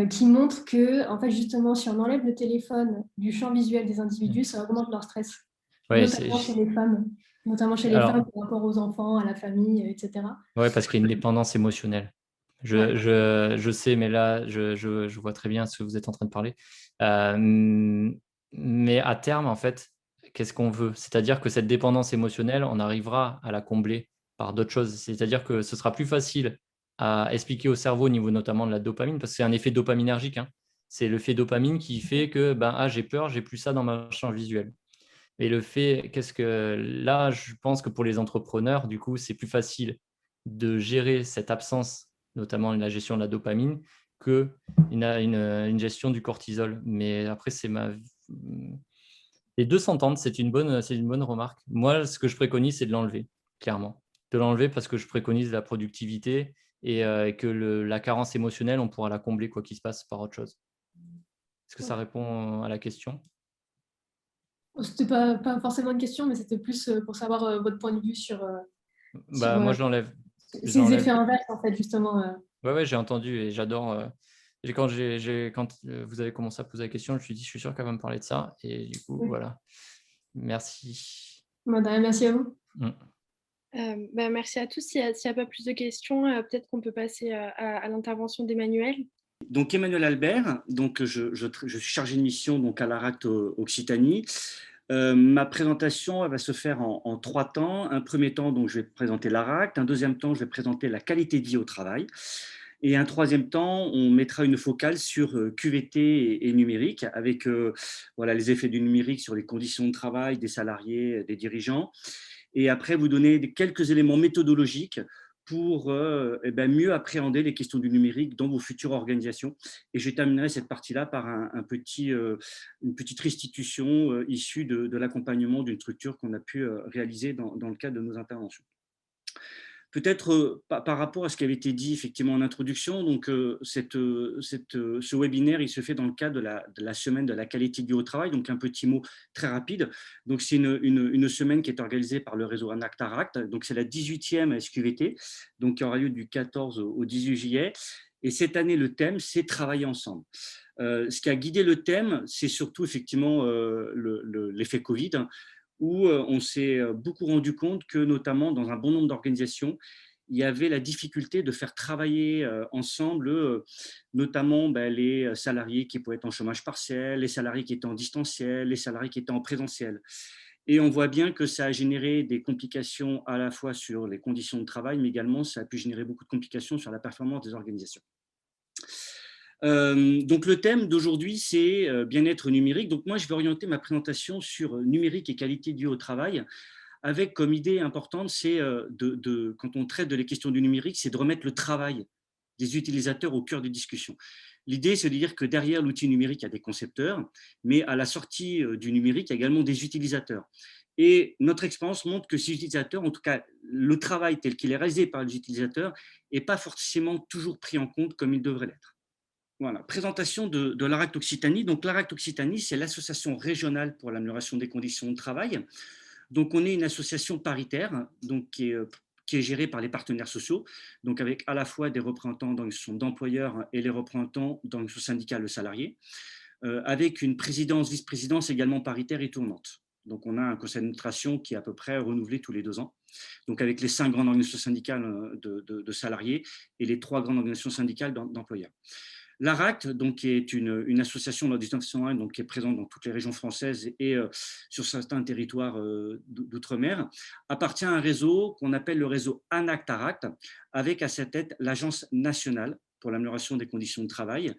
qui montre que, en fait, justement, si on enlève le téléphone du champ visuel des individus, ça augmente leur stress, Ouais, notamment chez les femmes. Notamment chez les femmes par rapport aux enfants, à la famille, etc. Oui, parce qu'il y a une dépendance émotionnelle. Je sais, mais là, je vois très bien ce que vous êtes en train de parler. Mais à terme, en fait, qu'est-ce qu'on veut? C'est-à-dire que cette dépendance émotionnelle, on arrivera à la combler par d'autres choses. C'est-à-dire que ce sera plus facile à expliquer au cerveau au niveau notamment de la dopamine, parce que c'est un effet dopaminergique, hein. C'est l'effet dopamine qui fait que j'ai peur, j'ai plus ça dans ma champ visuel. Et le fait, là, je pense que pour les entrepreneurs, du coup, c'est plus facile de gérer cette absence, notamment la gestion de la dopamine, qu'une gestion du cortisol. Mais après, les deux s'entendent, c'est une bonne remarque. Moi, ce que je préconise, c'est de l'enlever, clairement. De l'enlever parce que je préconise la productivité et que la carence émotionnelle, on pourra la combler quoi qu'il se passe par autre chose. Est-ce que ça répond à la question? C'était pas forcément une question, mais c'était plus pour savoir votre point de vue sur Moi, je l'enlève. ces effets inverses, en fait, justement. Ouais, j'ai entendu et j'adore. Quand vous avez commencé à poser la question, je me suis dit, je suis sûr qu'elle va me parler de ça. Et du coup, voilà. Merci. Merci à vous. Merci à tous. S'il n'y a pas plus de questions, peut-être qu'on peut passer à l'intervention d'Emmanuel. Donc Emmanuel Albert, donc je suis chargé de mission donc à l'ARACT Occitanie. Ma présentation elle va se faire en 3 temps. Un premier temps, donc, je vais présenter l'ARACT. Un deuxième temps, je vais présenter la qualité de vie au travail. Et un troisième temps, on mettra une focale sur QVT et numérique, avec les effets du numérique sur les conditions de travail des salariés, des dirigeants. Et après, vous donner quelques éléments méthodologiques pour mieux appréhender les questions du numérique dans vos futures organisations. Et je terminerai cette partie-là par une petite restitution issue de l'accompagnement d'une structure qu'on a pu réaliser dans le cadre de nos interventions. Peut-être par rapport à ce qui avait été dit effectivement en introduction, donc ce webinaire, il se fait dans le cadre de la semaine de la qualité de vie au travail, donc un petit mot très rapide. Donc c'est une semaine qui est organisée par le réseau ANACT-ARACT, donc c'est la 18e SQVT, donc qui aura lieu du 14 au 18 juillet. Et cette année, le thème, c'est travailler ensemble. Ce qui a guidé le thème, c'est surtout effectivement l'effet Covid, où on s'est beaucoup rendu compte que, notamment dans un bon nombre d'organisations, il y avait la difficulté de faire travailler ensemble, notamment les salariés qui pouvaient être en chômage partiel, les salariés qui étaient en distanciel, les salariés qui étaient en présentiel. Et on voit bien que ça a généré des complications à la fois sur les conditions de travail, mais également ça a pu générer beaucoup de complications sur la performance des organisations. Donc le thème d'aujourd'hui, c'est bien-être numérique. Donc moi, je vais orienter ma présentation sur numérique et qualité de vie au travail, avec comme idée importante, c'est quand on traite de les questions du numérique, c'est de remettre le travail des utilisateurs au cœur des discussions. L'idée, c'est de dire que derrière l'outil numérique, il y a des concepteurs, mais à la sortie du numérique, il y a également des utilisateurs. Et notre expérience montre que ces utilisateurs, en tout cas le travail tel qu'il est réalisé par les utilisateurs, n'est pas forcément toujours pris en compte comme il devrait l'être. Voilà, présentation de l'ARACT Occitanie. Donc, l'ARACT Occitanie, c'est l'association régionale pour l'amélioration des conditions de travail. Donc, on est une association paritaire donc, qui est gérée par les partenaires sociaux, donc avec à la fois des représentants dans l'organisation d'employeurs et les représentants dans l'organisation syndicale de salariés, avec une présidence, vice-présidence également paritaire et tournante. Donc, on a un conseil d'administration qui est à peu près renouvelé tous les 2 ans, donc avec les 5 grandes organisations syndicales de salariés et les 3 grandes organisations syndicales d'employeurs. L'ARACT, donc, qui est une association de la 1901, donc qui est présente dans toutes les régions françaises et sur certains territoires d'outre-mer, appartient à un réseau qu'on appelle le réseau ANACT-ARACT, avec à sa tête l'Agence nationale pour l'amélioration des conditions de travail,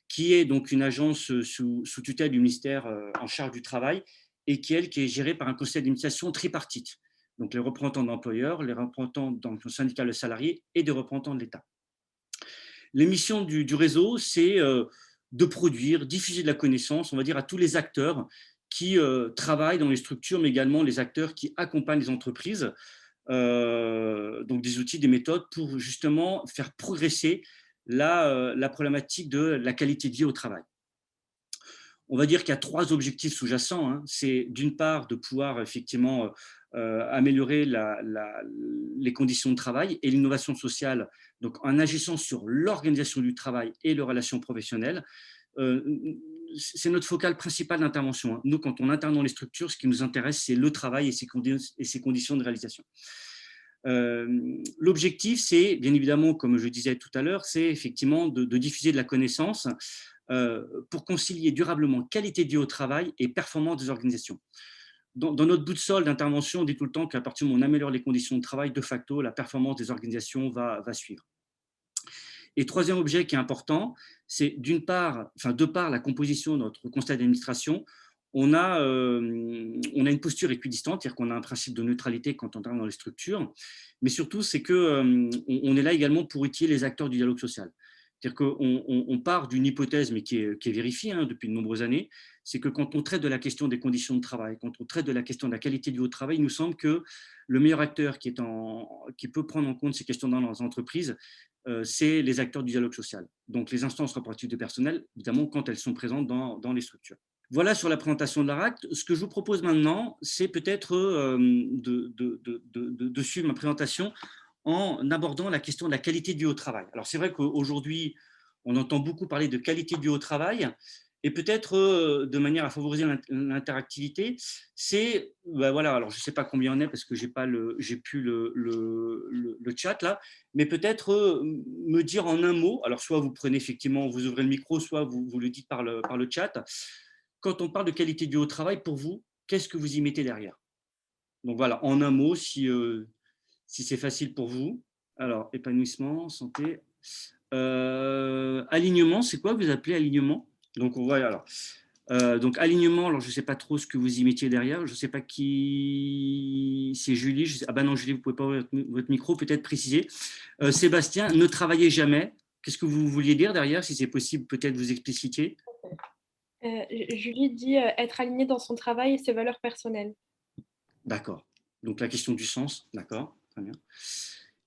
qui est donc une agence sous tutelle du ministère en charge du travail et qui est gérée par un conseil d'administration tripartite. Donc les représentants d'employeurs, les représentants dans le syndicat de salariés et des représentants de l'État. Les missions du réseau, c'est de produire, diffuser de la connaissance, on va dire, à tous les acteurs qui travaillent dans les structures, mais également les acteurs qui accompagnent les entreprises, donc des outils, des méthodes pour justement faire progresser la problématique de la qualité de vie au travail. On va dire qu'il y a 3 objectifs sous-jacents. Hein. C'est d'une part de pouvoir effectivement améliorer les conditions de travail et l'innovation sociale, donc en agissant sur l'organisation du travail et les relations professionnelles. C'est notre focale principale d'intervention. Hein. Nous, quand on intervient dans les structures, ce qui nous intéresse, c'est le travail et ses conditions de réalisation. L'objectif, c'est bien évidemment, comme je disais tout à l'heure, c'est effectivement de diffuser de la connaissance pour concilier durablement qualité de vie au travail et performance des organisations. Dans notre boussole d'intervention, on dit tout le temps qu'à partir du moment où on améliore les conditions de travail, de facto, la performance des organisations va suivre. Et troisième objet qui est important, c'est de par la composition de notre conseil d'administration, on a une posture équidistante, c'est-à-dire qu'on a un principe de neutralité quand on travaille dans les structures, mais surtout, c'est qu'on est là également pour outiller les acteurs du dialogue social. C'est-à-dire qu'on part d'une hypothèse, mais qui est vérifiée depuis de nombreuses années, c'est que quand on traite de la question des conditions de travail, quand on traite de la question de la qualité de vie au travail, il nous semble que le meilleur acteur qui peut prendre en compte ces questions dans les entreprises, c'est les acteurs du dialogue social. Donc les instances représentatives de personnel, évidemment, quand elles sont présentes dans les structures. Voilà sur la présentation de l'ARACT. Ce que je vous propose maintenant, c'est peut-être de suivre ma présentation en abordant la question de la qualité de vie au travail. Alors, c'est vrai qu'aujourd'hui, on entend beaucoup parler de qualité de vie au travail, et peut-être de manière à favoriser l'interactivité, c'est, voilà, alors je ne sais pas combien on est parce que j'ai plus le chat là, mais peut-être me dire en un mot, alors soit vous prenez effectivement, vous ouvrez le micro, soit vous le dites par le chat. Quand on parle de qualité de vie au travail, pour vous, qu'est-ce que vous y mettez derrière? Donc voilà, en un mot, si c'est facile pour vous. Alors, épanouissement, santé. Alignement, c'est quoi vous appelez alignement? Donc, on voit alors. Donc, alignement, alors je ne sais pas trop ce que vous y mettiez derrière. Je ne sais pas qui. C'est Julie. Ah ben non, Julie, vous ne pouvez pas ouvrir votre micro, peut-être préciser. Sébastien, ne travaillez jamais. Qu'est-ce que vous vouliez dire derrière? Si c'est possible, peut-être vous expliciter. Julie dit être aligné dans son travail et ses valeurs personnelles. D'accord. Donc, la question du sens, d'accord, très bien.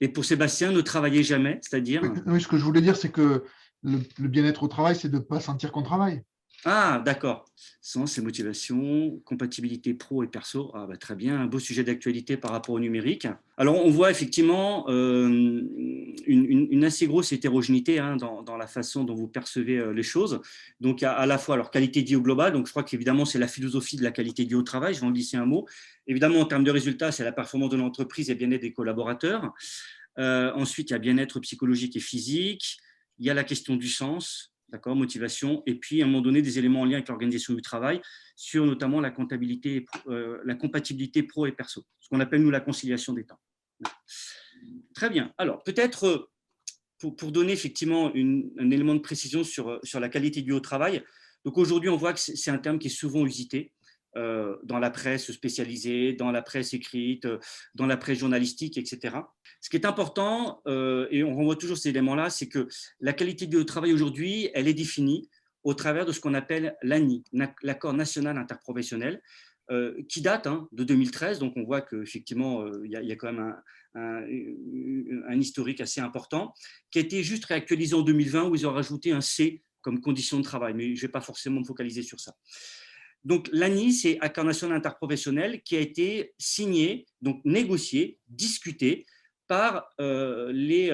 Et pour Sébastien, ne travailler jamais, c'est-à-dire… Oui, ce que je voulais dire, c'est que le bien-être au travail, c'est de ne pas sentir qu'on travaille. Ah, d'accord. Sens et motivation, compatibilité pro et perso. Ah, bah, très bien, un beau sujet d'actualité par rapport au numérique. Alors, on voit effectivement une assez grosse hétérogénéité hein, dans la façon dont vous percevez les choses. Donc, à la fois, alors, qualité de vie au global. Donc, je crois qu'évidemment, c'est la philosophie de la qualité de vie au travail. Je vais en glisser un mot. Évidemment, en termes de résultats, c'est la performance de l'entreprise et bien-être des collaborateurs. Ensuite, il y a bien-être psychologique et physique. Il y a la question du sens. D'accord, motivation, et puis à un moment donné des éléments en lien avec l'organisation du travail sur notamment la comptabilité, la compatibilité pro et perso, ce qu'on appelle nous la conciliation des temps. Très bien. Alors peut-être pour donner effectivement un élément de précision sur la qualité du haut travail. Donc aujourd'hui on voit que c'est un terme qui est souvent usité dans la presse spécialisée, dans la presse écrite, dans la presse journalistique, etc. Ce qui est important, et on renvoie toujours ces éléments-là, c'est que la qualité du travail aujourd'hui, elle est définie au travers de ce qu'on appelle l'ANI, l'accord national interprofessionnel, qui date de 2013. Donc on voit qu'effectivement, il y a quand même un historique assez important, qui a été juste réactualisé en 2020, où ils ont rajouté un C comme condition de travail, mais je ne vais pas forcément me focaliser sur ça. Donc, l'ANI, c'est Accord national interprofessionnel qui a été signé, donc négocié, discuté par les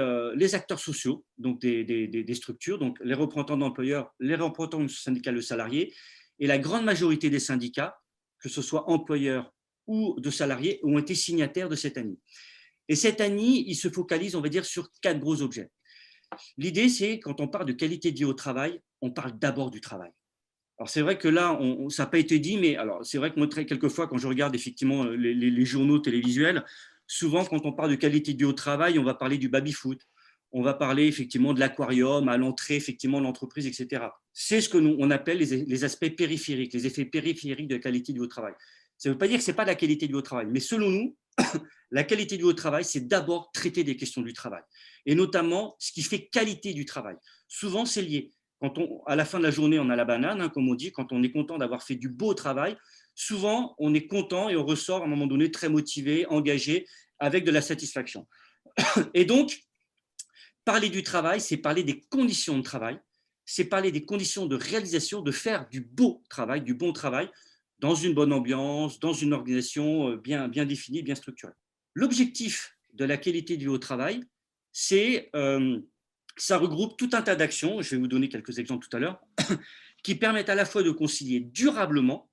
acteurs sociaux, donc des structures, donc les représentants d'employeurs, les représentants du syndicat de salariés, et la grande majorité des syndicats, que ce soit employeurs ou de salariés, ont été signataires de cette ANI. Et cette ANI, il se focalise, on va dire, sur 4 gros objets. L'idée, c'est quand on parle de qualité de vie au travail, on parle d'abord du travail. Alors c'est vrai que là, ça n'a pas été dit, mais alors c'est vrai que moi, quelquefois, quand je regarde effectivement les journaux télévisuels, souvent quand on parle de qualité de vie au travail, on va parler du baby-foot, on va parler effectivement de l'aquarium à l'entrée effectivement de l'entreprise, etc. C'est ce que on appelle les aspects périphériques, les effets périphériques de la qualité de vie au travail. Ça ne veut pas dire que ce n'est pas la qualité de vie au travail, mais selon nous, la qualité de vie au travail, c'est d'abord traiter des questions du travail, et notamment ce qui fait qualité du travail. Souvent, c'est lié. Quand à la fin de la journée, on a la banane, comme on dit, quand on est content d'avoir fait du beau travail, souvent, on est content et on ressort à un moment donné très motivé, engagé, avec de la satisfaction. Et donc, parler du travail, c'est parler des conditions de travail, c'est parler des conditions de réalisation, de faire du beau travail, du bon travail, dans une bonne ambiance, dans une organisation bien définie, bien structurée. L'objectif de la qualité du haut travail, c'est… ça regroupe tout un tas d'actions, je vais vous donner quelques exemples tout à l'heure, qui permettent à la fois de concilier durablement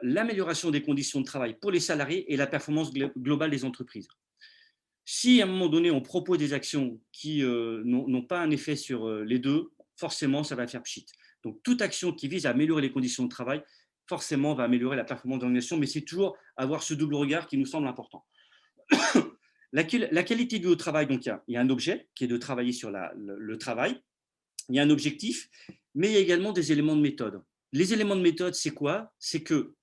l'amélioration des conditions de travail pour les salariés et la performance globale des entreprises. Si à un moment donné, on propose des actions qui n'ont pas un effet sur les deux, forcément, ça va faire pchit. Donc, toute action qui vise à améliorer les conditions de travail, forcément, va améliorer la performance de l'organisation, mais c'est toujours avoir ce double regard qui nous semble important. La qualité du haut travail, donc il y a un objet qui est de travailler sur le travail, il y a un objectif, mais il y a également des éléments de méthode. Les éléments de méthode, c'est quoi? C'est que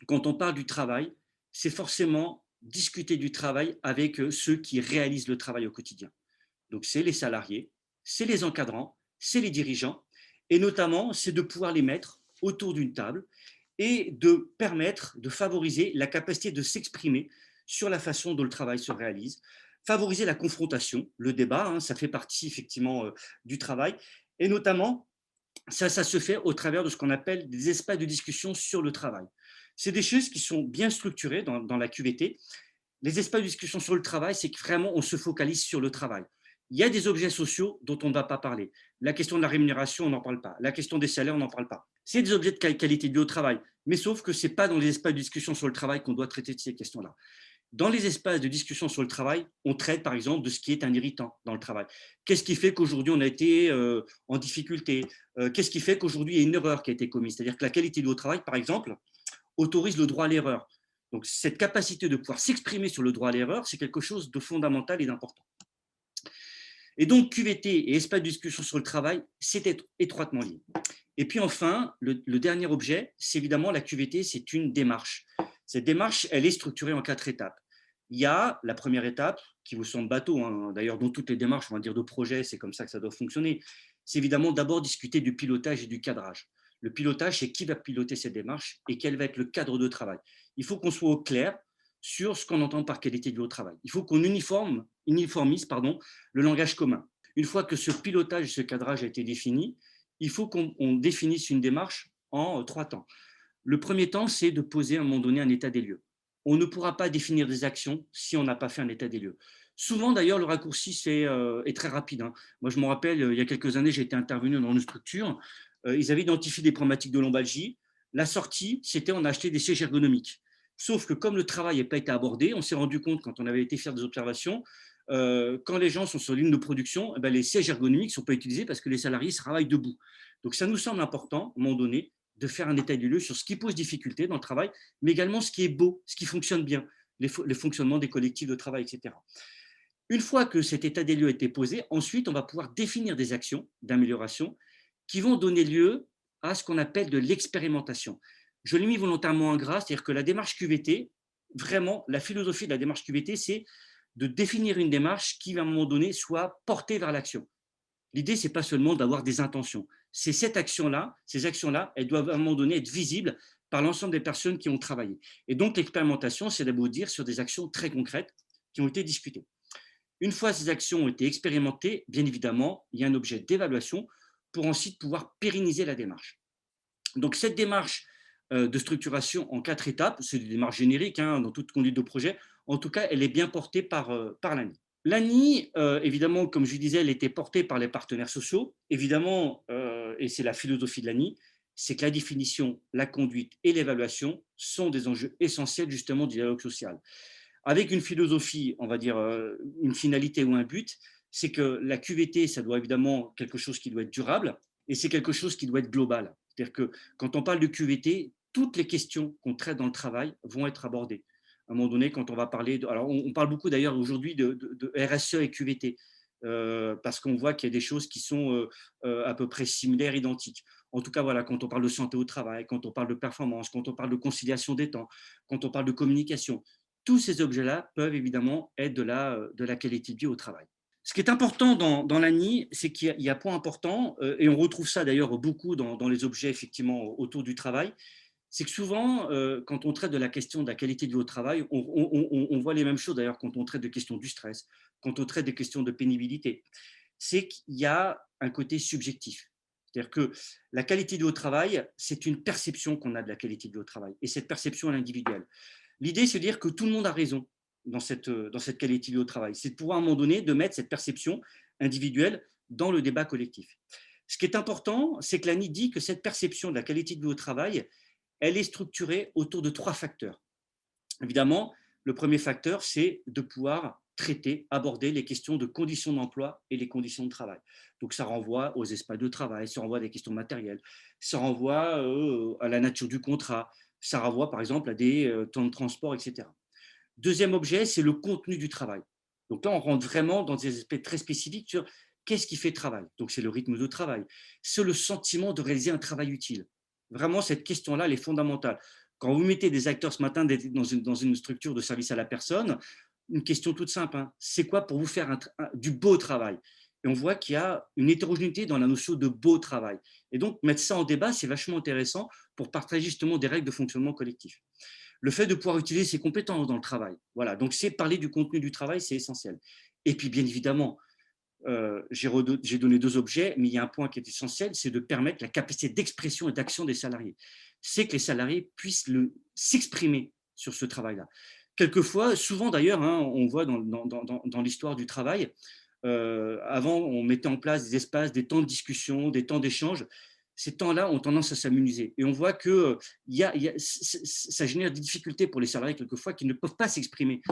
quand on parle du travail, c'est forcément discuter du travail avec ceux qui réalisent le travail au quotidien. Donc c'est les salariés, c'est les encadrants, c'est les dirigeants, et notamment c'est de pouvoir les mettre autour d'une table et de permettre, de favoriser la capacité de s'exprimer sur la façon dont le travail se réalise, favoriser la confrontation, le débat, ça fait partie effectivement du travail, et notamment, ça se fait au travers de ce qu'on appelle des espaces de discussion sur le travail. C'est des choses qui sont bien structurées dans la QVT. Les espaces de discussion sur le travail, c'est que vraiment on se focalise sur le travail. Il y a des objets sociaux dont on ne va pas parler. La question de la rémunération, on n'en parle pas. La question des salaires, on n'en parle pas. C'est des objets de qualité de vie au travail, mais sauf que ce n'est pas dans les espaces de discussion sur le travail qu'on doit traiter de ces questions-là. Dans les espaces de discussion sur le travail, on traite par exemple de ce qui est un irritant dans le travail. Qu'est-ce qui fait qu'aujourd'hui on a été en difficulté? Qu'est-ce qui fait qu'aujourd'hui il y a une erreur qui a été commise? C'est-à-dire que la qualité de vie au travail, par exemple, autorise le droit à l'erreur. Donc cette capacité de pouvoir s'exprimer sur le droit à l'erreur, c'est quelque chose de fondamental et d'important. Et donc QVT et espace de discussion sur le travail, c'est étroitement lié. Et puis enfin, le dernier objet, c'est évidemment la QVT, c'est une démarche. Cette démarche, elle est structurée en 4 étapes. Il y a la première étape, qui vous semble bateau, d'ailleurs dans toutes les démarches, on va dire de projet, c'est comme ça que ça doit fonctionner, c'est évidemment d'abord discuter du pilotage et du cadrage. Le pilotage, c'est qui va piloter cette démarche et quel va être le cadre de travail. Il faut qu'on soit au clair sur ce qu'on entend par qualité de vie au travail. Il faut qu'on uniformise le langage commun. Une fois que ce pilotage, ce cadrage a été défini, il faut qu'on définisse une démarche en 3 temps. Le premier temps, c'est de poser à un moment donné un état des lieux. On ne pourra pas définir des actions si on n'a pas fait un état des lieux. Souvent, d'ailleurs, le raccourci est très rapide. Moi, je me rappelle, il y a quelques années, j'ai été intervenu dans une structure. Ils avaient identifié des problématiques de lombalgie. La sortie, c'était on a acheté des sièges ergonomiques. Sauf que comme le travail n'a pas été abordé, on s'est rendu compte, quand on avait été faire des observations, quand les gens sont sur ligne de production, les sièges ergonomiques ne sont pas utilisés parce que les salariés travaillent debout. Donc, ça nous semble important, à un moment donné, de faire un état des lieux sur ce qui pose difficulté dans le travail, mais également ce qui est beau, ce qui fonctionne bien, le fonctionnement des collectifs de travail, etc. Une fois que cet état des lieux a été posé, ensuite, on va pouvoir définir des actions d'amélioration qui vont donner lieu à ce qu'on appelle de l'expérimentation. Je l'ai mis volontairement en gras, c'est-à-dire que la démarche QVT, vraiment, la philosophie de la démarche QVT, c'est de définir une démarche qui, à un moment donné, soit portée vers l'action. L'idée, ce n'est pas seulement d'avoir des intentions. C'est ces actions-là, elles doivent à un moment donné être visibles par l'ensemble des personnes qui ont travaillé. Et donc, l'expérimentation, c'est d'aboutir sur des actions très concrètes qui ont été discutées. Une fois ces actions ont été expérimentées, bien évidemment, il y a un objet d'évaluation pour ensuite pouvoir pérenniser la démarche. Donc, cette démarche de structuration en 4 étapes, c'est des démarches génériques dans toute conduite de projet. En tout cas, elle est bien portée par l'ANI. L'ANI, évidemment, comme je disais, elle était portée par les partenaires sociaux. Évidemment, et c'est la philosophie de l'ANI, c'est que la définition, la conduite et l'évaluation sont des enjeux essentiels justement du dialogue social. Avec une philosophie, on va dire, une finalité ou un but, c'est que la QVT, ça doit évidemment quelque chose qui doit être durable et c'est quelque chose qui doit être global. C'est-à-dire que quand on parle de QVT, toutes les questions qu'on traite dans le travail vont être abordées. À un moment donné, quand on va parler alors on parle beaucoup d'ailleurs aujourd'hui de RSE et QVT, parce qu'on voit qu'il y a des choses qui sont à peu près similaires, identiques. En tout cas, voilà, quand on parle de santé au travail, quand on parle de performance, quand on parle de conciliation des temps, quand on parle de communication, tous ces objets-là peuvent évidemment être de la qualité de vie au travail. Ce qui est important dans l'ANI, c'est qu'il y a un point important, et on retrouve ça d'ailleurs beaucoup dans les objets effectivement autour du travail, c'est que souvent, quand on traite de la question de la qualité de vie au travail, on voit les mêmes choses d'ailleurs quand on traite de questions du stress, quand on traite des questions de pénibilité. C'est qu'il y a un côté subjectif. C'est-à-dire que la qualité de vie au travail, c'est une perception qu'on a de la qualité de vie au travail. Et cette perception est individuelle. L'idée, c'est de dire que tout le monde a raison dans cette qualité de vie au travail. C'est de pouvoir à un moment donné de mettre cette perception individuelle dans le débat collectif. Ce qui est important, c'est que l'ANI dit que cette perception de la qualité de vie au travail, elle est structurée autour de 3 facteurs. Évidemment, le premier facteur, c'est de pouvoir aborder les questions de conditions d'emploi et les conditions de travail. Donc, ça renvoie aux espaces de travail, ça renvoie à des questions matérielles, ça renvoie à la nature du contrat, ça renvoie par exemple à des temps de transport, etc. Deuxième objet, c'est le contenu du travail. Donc là, on rentre vraiment dans des aspects très spécifiques sur qu'est-ce qui fait travail. Donc, c'est le rythme de travail, c'est le sentiment de réaliser un travail utile. Vraiment, cette question-là, elle est fondamentale. Quand vous mettez des acteurs ce matin dans une structure de service à la personne, une question toute simple, c'est quoi pour vous faire du beau travail? Et on voit qu'il y a une hétérogénéité dans la notion de beau travail. Et donc, mettre ça en débat, c'est vachement intéressant pour partager justement des règles de fonctionnement collectif. Le fait de pouvoir utiliser ses compétences dans le travail. Voilà, donc c'est parler du contenu du travail, c'est essentiel. Et puis, bien évidemment, j'ai donné 2 objets, mais il y a un point qui est essentiel, c'est de permettre la capacité d'expression et d'action des salariés. C'est que les salariés puissent s'exprimer sur ce travail-là. Quelquefois, souvent d'ailleurs, on voit dans l'histoire du travail, avant, on mettait en place des espaces, des temps de discussion, des temps d'échange. Ces temps-là ont tendance à s'amenuiser. Et on voit que ça génère des difficultés pour les salariés, quelquefois, qui ne peuvent pas s'exprimer.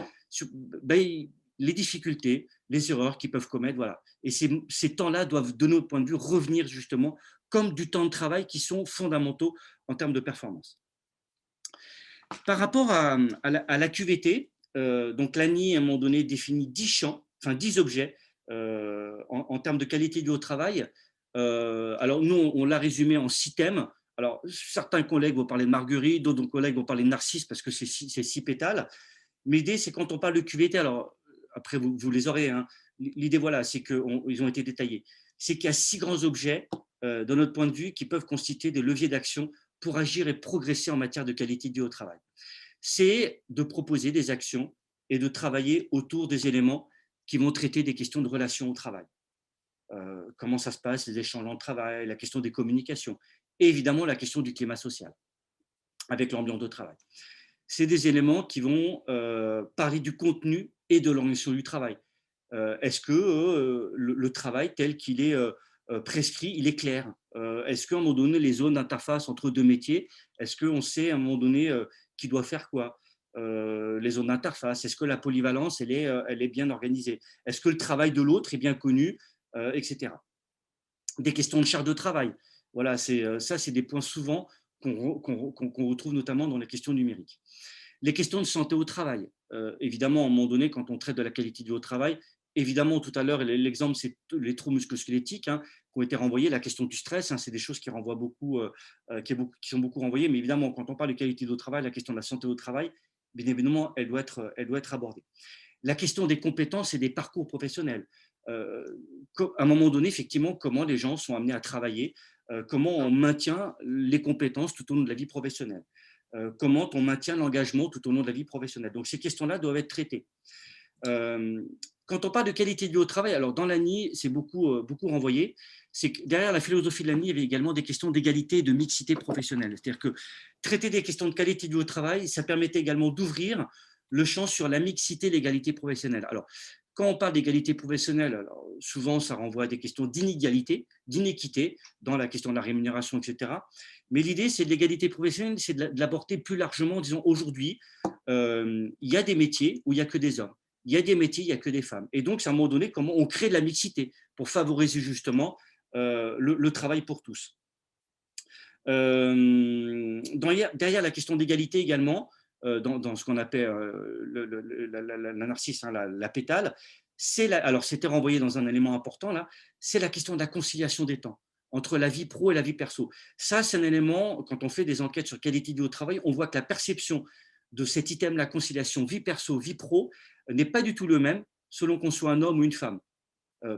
Les difficultés, les erreurs qu'ils peuvent commettre, voilà. Et ces temps-là doivent, de notre point de vue, revenir justement comme du temps de travail qui sont fondamentaux en termes de performance. Par rapport à la QVT, donc l'ANI, à un moment donné, définit 10 champs, enfin 10 objets en termes de qualité de vie au travail. Alors nous, on l'a résumé en 6 thèmes. Alors, certains collègues vont parler de marguerite, d'autres collègues vont parler de narcisse parce que c'est 6 pétales. Mais l'idée, c'est quand on parle de QVT, alors après, vous les aurez. L'idée, voilà, c'est qu'ils ont été détaillés. C'est qu'il y a 6 grands objets, de notre point de vue, qui peuvent constituer des leviers d'action pour agir et progresser en matière de qualité de vie au travail. c'est de proposer des actions et de travailler autour des éléments qui vont traiter des questions de relations au travail. Comment ça se passe, les échanges de travail, la question des communications, et évidemment la question du climat social avec l'ambiance de travail. C'est des éléments qui vont parler du contenu et de l'organisation du travail. Est-ce que le travail tel qu'il est prescrit, il est clair? Est-ce qu'à un moment donné, les zones d'interface entre deux métiers, est-ce qu'on sait à un moment donné qui doit faire quoi? Les zones d'interface, est-ce que la polyvalence, elle est bien organisée? Est-ce que le travail de l'autre est bien connu, etc. Des questions de charge de travail. Voilà, ça, c'est des points souvent qu'on retrouve notamment dans les questions numériques. Les questions de santé au travail. Évidemment, à un moment donné, quand on traite de la qualité de vie au travail, évidemment, tout à l'heure, l'exemple, c'est les troubles musculo-squelettiques qui ont été renvoyés. La question du stress, c'est des choses qui renvoient beaucoup, qui sont beaucoup renvoyées. Mais évidemment, quand on parle de qualité de vie au travail, la question de la santé au travail, bien évidemment, elle doit être abordée. La question des compétences et des parcours professionnels. À un moment donné, effectivement, comment les gens sont amenés à travailler, comment on maintient les compétences tout au long de la vie professionnelle, comment on maintient l'engagement tout au long de la vie professionnelle. Donc, ces questions-là doivent être traitées. Quand on parle de qualité de vie au travail, alors dans l'ANI, c'est beaucoup renvoyé, c'est que derrière la philosophie de l'ANI, il y avait également des questions d'égalité et de mixité professionnelle. C'est-à-dire que traiter des questions de qualité de vie au travail, ça permettait également d'ouvrir le champ sur la mixité et l'égalité professionnelle. Alors, quand on parle d'égalité professionnelle, alors souvent ça renvoie à des questions d'inégalité, d'inéquité dans la question de la rémunération, etc. Mais l'idée, c'est de l'égalité professionnelle, c'est de l'aborder plus largement, disons aujourd'hui, il y a des métiers où il n'y a que des hommes, il y a des métiers, il n'y a que des femmes. Et donc, c'est à un moment donné, comment on crée de la mixité pour favoriser justement le travail pour tous. Derrière la question d'égalité également, dans ce qu'on appelle la narcisse, hein, la pétale, alors c'était renvoyé dans un élément important là, c'est la question de la conciliation des temps entre la vie pro et la vie perso. Ça, c'est un élément, quand on fait des enquêtes sur qualité de vie au travail, on voit que la perception de cet item, la conciliation vie perso, vie pro, n'est pas du tout le même selon qu'on soit un homme ou une femme.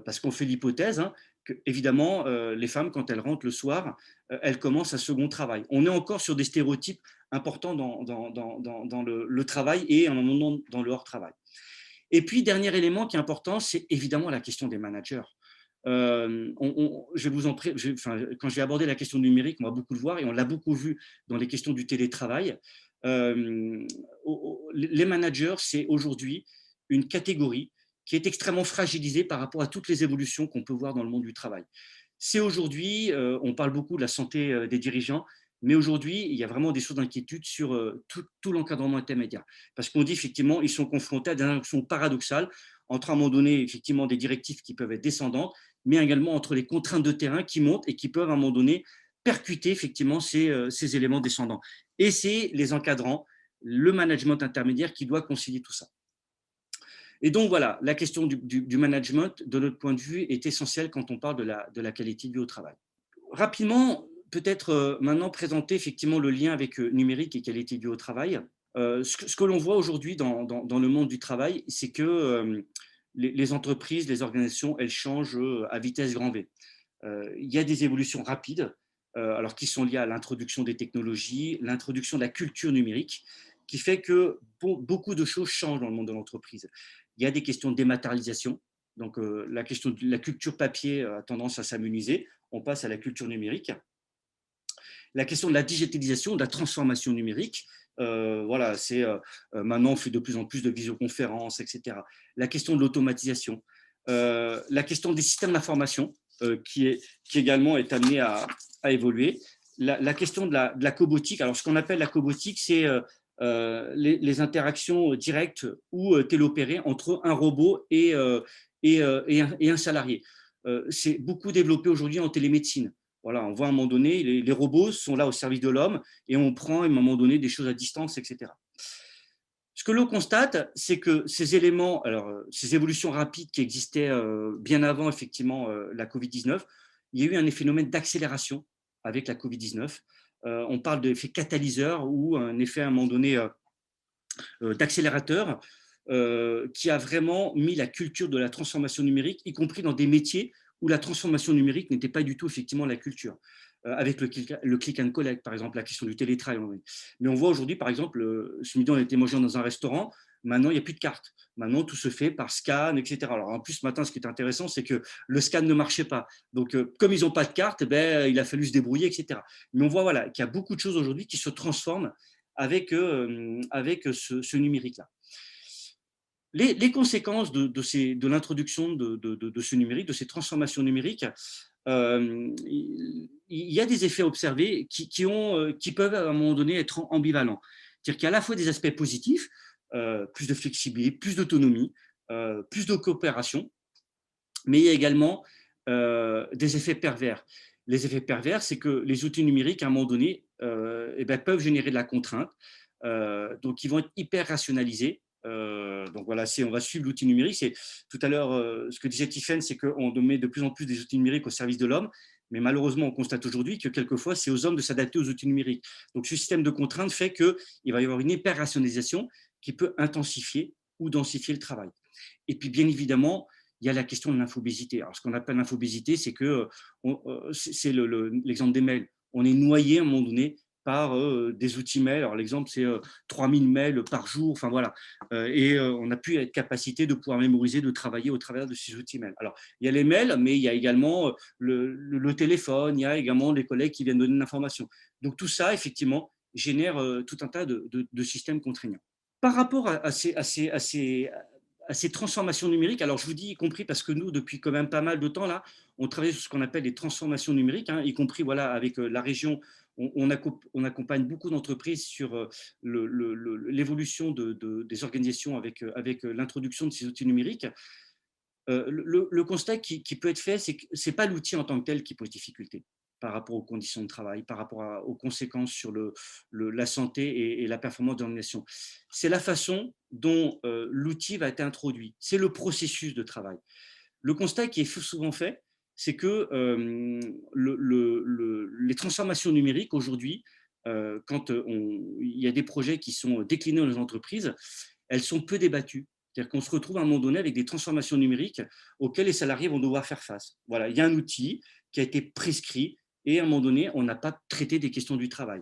Parce qu'on fait l'hypothèse que, évidemment, les femmes, quand elles rentrent le soir, elles commencent un second travail. On est encore sur des stéréotypes importants dans le travail et à un moment dans le hors-travail. Et puis, dernier élément qui est important, c'est évidemment la question des managers. Quand j'ai abordé la question du numérique, on va beaucoup le voir et on l'a beaucoup vu dans les questions du télétravail. Les managers, c'est aujourd'hui une catégorie qui est extrêmement fragilisée par rapport à toutes les évolutions qu'on peut voir dans le monde du travail. C'est aujourd'hui, on parle beaucoup de la santé des dirigeants, mais aujourd'hui, il y a vraiment des sources d'inquiétude sur tout l'encadrement intermédiaire. Parce qu'on dit effectivement, ils sont confrontés à des interactions paradoxales entre à un moment donné, effectivement, des directives qui peuvent être descendantes, mais également entre les contraintes de terrain qui montent et qui peuvent à un moment donné percuter effectivement ces éléments descendants. Et c'est les encadrants, le management intermédiaire qui doit concilier tout ça. Et donc voilà, la question du management, de notre point de vue, est essentielle quand on parle de la qualité de vie au travail. Rapidement, peut-être maintenant présenter effectivement le lien avec numérique et qualité de vie au travail. Ce que l'on voit aujourd'hui dans le monde du travail, c'est que les entreprises, les organisations, elles changent à vitesse grand V. Il y a des évolutions rapides, alors qui sont liées à l'introduction des technologies, l'introduction de la culture numérique, qui fait que beaucoup de choses changent dans le monde de l'entreprise. Il y a des questions de dématérialisation, donc la question de la culture papier a tendance à s'amenuiser, on passe à la culture numérique. La question de la digitalisation, de la transformation numérique, voilà, c'est maintenant on fait de plus en plus de visioconférences, etc. La question de l'automatisation, la question des systèmes d'information, qui également est amenée à évoluer. La question de la cobotique, alors ce qu'on appelle la cobotique, c'est les interactions directes ou téléopérées entre un robot et un salarié. C'est beaucoup développé aujourd'hui en télémédecine. Voilà, on voit à un moment donné, les robots sont là au service de l'homme et on prend à un moment donné des choses à distance, etc. Ce que l'on constate, c'est que ces éléments, alors ces évolutions rapides qui existaient bien avant effectivement la Covid-19, il y a eu un phénomène d'accélération avec la Covid-19. On parle d'effet catalyseur ou un effet à un moment donné d'accélérateur qui a vraiment mis la culture de la transformation numérique, y compris dans des métiers où la transformation numérique n'était pas du tout effectivement la culture. avec le click and collect, par exemple, la question du télétravail. Mais on voit aujourd'hui, par exemple, ce midi, on était mangé dans un restaurant, maintenant, il n'y a plus de carte. Maintenant, tout se fait par scan, etc. Alors, en plus, ce matin, ce qui est intéressant, c'est que le scan ne marchait pas. Donc, comme ils n'ont pas de carte, il a fallu se débrouiller, etc. Mais on voit voilà, qu'il y a beaucoup de choses aujourd'hui qui se transforment avec ce numérique-là. Les conséquences de l'introduction de ce numérique, de ces transformations numériques, il y a des effets observés qui peuvent à un moment donné être ambivalents. C'est-à-dire qu'il y a à la fois des aspects positifs, plus de flexibilité, plus d'autonomie, plus de coopération, mais il y a également des effets pervers. Les effets pervers, c'est que les outils numériques, à un moment donné, peuvent générer de la contrainte, donc ils vont être hyper rationalisés. Donc voilà, on va suivre l'outil numérique. C'est tout à l'heure ce que disait Tiffaine, c'est qu'on met de plus en plus des outils numériques au service de l'homme, mais malheureusement on constate aujourd'hui que quelquefois c'est aux hommes de s'adapter aux outils numériques. Donc ce système de contraintes fait qu'il va y avoir une hyper rationalisation qui peut intensifier ou densifier le travail. Et puis bien évidemment, il y a la question de l'infobésité. Alors ce qu'on appelle l'infobésité, c'est que c'est l'exemple des mails. On est noyé à un moment donné par des outils mail. Alors l'exemple, c'est 3000 mails par jour. Enfin voilà. On n'a plus la capacité de pouvoir mémoriser, de travailler au travers de ces outils mail. Alors il y a les mails, mais il y a également le téléphone, il y a également les collègues qui viennent donner de l'information. Donc tout ça, effectivement, génère tout un tas de systèmes contraignants. Par rapport à ces transformations numériques, alors je vous dis y compris parce que nous, depuis quand même pas mal de temps, là, on travaille sur ce qu'on appelle les transformations numériques, hein, y compris voilà, avec la région, on accompagne beaucoup d'entreprises sur l'évolution des organisations avec l'introduction de ces outils numériques. Le constat qui peut être fait, c'est que ce n'est pas l'outil en tant que tel qui pose difficulté par rapport aux conditions de travail, par rapport aux conséquences sur la santé et la performance de l'organisation. C'est la façon dont l'outil va être introduit. C'est le processus de travail. Le constat qui est souvent fait, c'est que les transformations numériques aujourd'hui, quand il y a des projets qui sont déclinés dans les entreprises, elles sont peu débattues. C'est-à-dire qu'on se retrouve à un moment donné avec des transformations numériques auxquelles les salariés vont devoir faire face. Voilà, il y a un outil qui a été prescrit et à un moment donné, on n'a pas traité des questions du travail.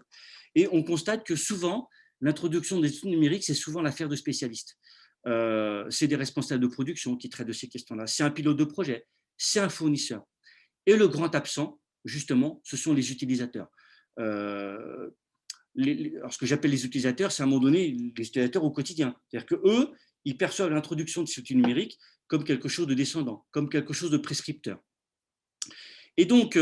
Et on constate que souvent, l'introduction des outils numériques, c'est souvent l'affaire de spécialistes. C'est des responsables de production qui traitent de ces questions-là. C'est un pilote de projet, c'est un fournisseur. Et le grand absent, justement, ce sont les utilisateurs. Alors, ce que j'appelle les utilisateurs, c'est à un moment donné les utilisateurs au quotidien. C'est-à-dire qu'eux, ils perçoivent l'introduction de ces outils numériques comme quelque chose de descendant, comme quelque chose de prescripteur. Et donc,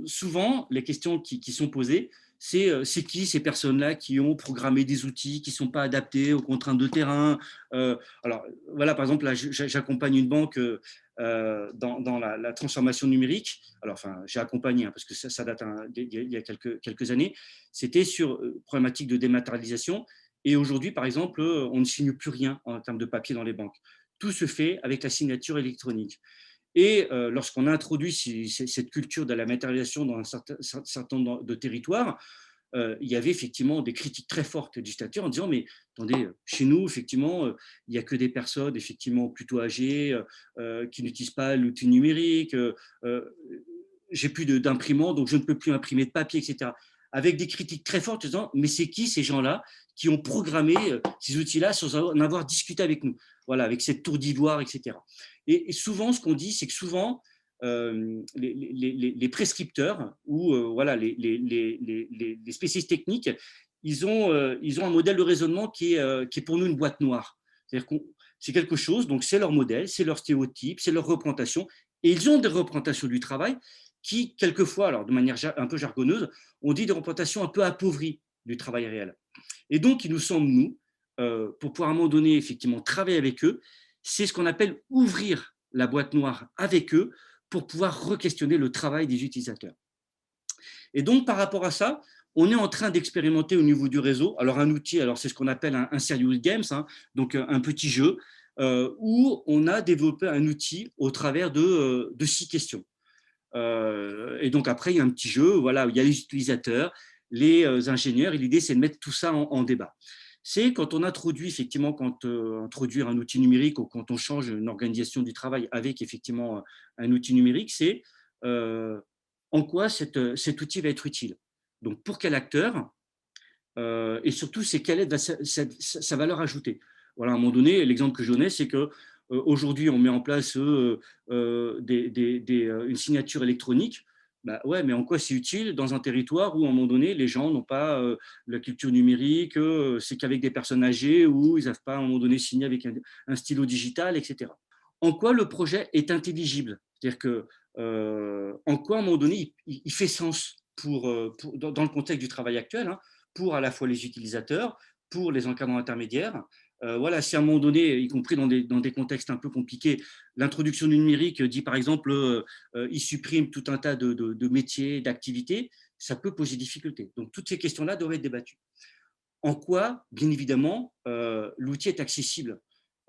souvent, les questions qui sont posées, c'est qui ces personnes-là qui ont programmé des outils qui ne sont pas adaptés aux contraintes de terrain. Alors, voilà, par exemple, là, j'accompagne une banque dans la transformation numérique. Alors, enfin, j'ai accompagné, hein, parce que ça date il y a quelques années. C'était sur problématique de dématérialisation. Et aujourd'hui, par exemple, on ne signe plus rien en termes de papier dans les banques. Tout se fait avec la signature électronique. Et lorsqu'on a introduit cette culture de la matérialisation dans un certain nombre de territoires, il y avait effectivement des critiques très fortes du statut en disant mais attendez, chez nous, effectivement, il n'y a que des personnes effectivement plutôt âgées qui n'utilisent pas l'outil numérique, j'ai plus d'imprimants, donc je ne peux plus imprimer de papier, etc. Avec des critiques très fortes en disant mais c'est qui ces gens-là qui ont programmé ces outils-là sans en avoir discuté avec nous, voilà, avec cette tour d'ivoire, etc. Et souvent, ce qu'on dit, c'est que souvent, les prescripteurs ou voilà, les spécialistes techniques, ils ont un modèle de raisonnement qui est pour nous une boîte noire. C'est-à-dire que c'est quelque chose, donc c'est leur modèle, c'est leur stéréotype, c'est leur représentation, et ils ont des représentations du travail qui, quelquefois, alors de manière un peu jargonneuse, on dit des représentations un peu appauvries du travail réel. Et donc, il nous semble, nous, pour pouvoir à un moment donné, effectivement, travailler avec eux, c'est ce qu'on appelle ouvrir la boîte noire avec eux pour pouvoir re-questionner le travail des utilisateurs. Et donc, par rapport à ça, on est en train d'expérimenter au niveau du réseau. Alors, un outil, alors c'est ce qu'on appelle un serious games, hein, donc un petit jeu, où on a développé un outil au travers de 6 questions. Et donc, après, il y a un petit jeu, voilà, où il y a les utilisateurs, les ingénieurs, et l'idée, c'est de mettre tout ça en débat. C'est quand on introduit effectivement, introduire un outil numérique ou quand on change une organisation du travail avec effectivement un outil numérique, c'est en quoi cet outil va être utile. Donc, pour quel acteur et surtout, c'est quelle est sa valeur ajoutée. Voilà, à un moment donné, l'exemple que je donnais, c'est que aujourd'hui, on met en place une signature électronique. Bah ouais, mais en quoi c'est utile dans un territoire où, à un moment donné, les gens n'ont pas la culture numérique, c'est qu'avec des personnes âgées, ou ils ne savent pas, à un moment donné, signer avec un stylo digital, etc. En quoi le projet est intelligible? C'est-à-dire que, en quoi, à un moment donné, il fait sens dans le contexte du travail actuel, hein, pour à la fois les utilisateurs, pour les encadrants intermédiaires. Voilà, si à un moment donné, y compris dans des contextes un peu compliqués, l'introduction du numérique dit par exemple, il supprime tout un tas de métiers, d'activités, ça peut poser difficulté. Donc toutes ces questions-là doivent être débattues. En quoi, bien évidemment, l'outil est accessible?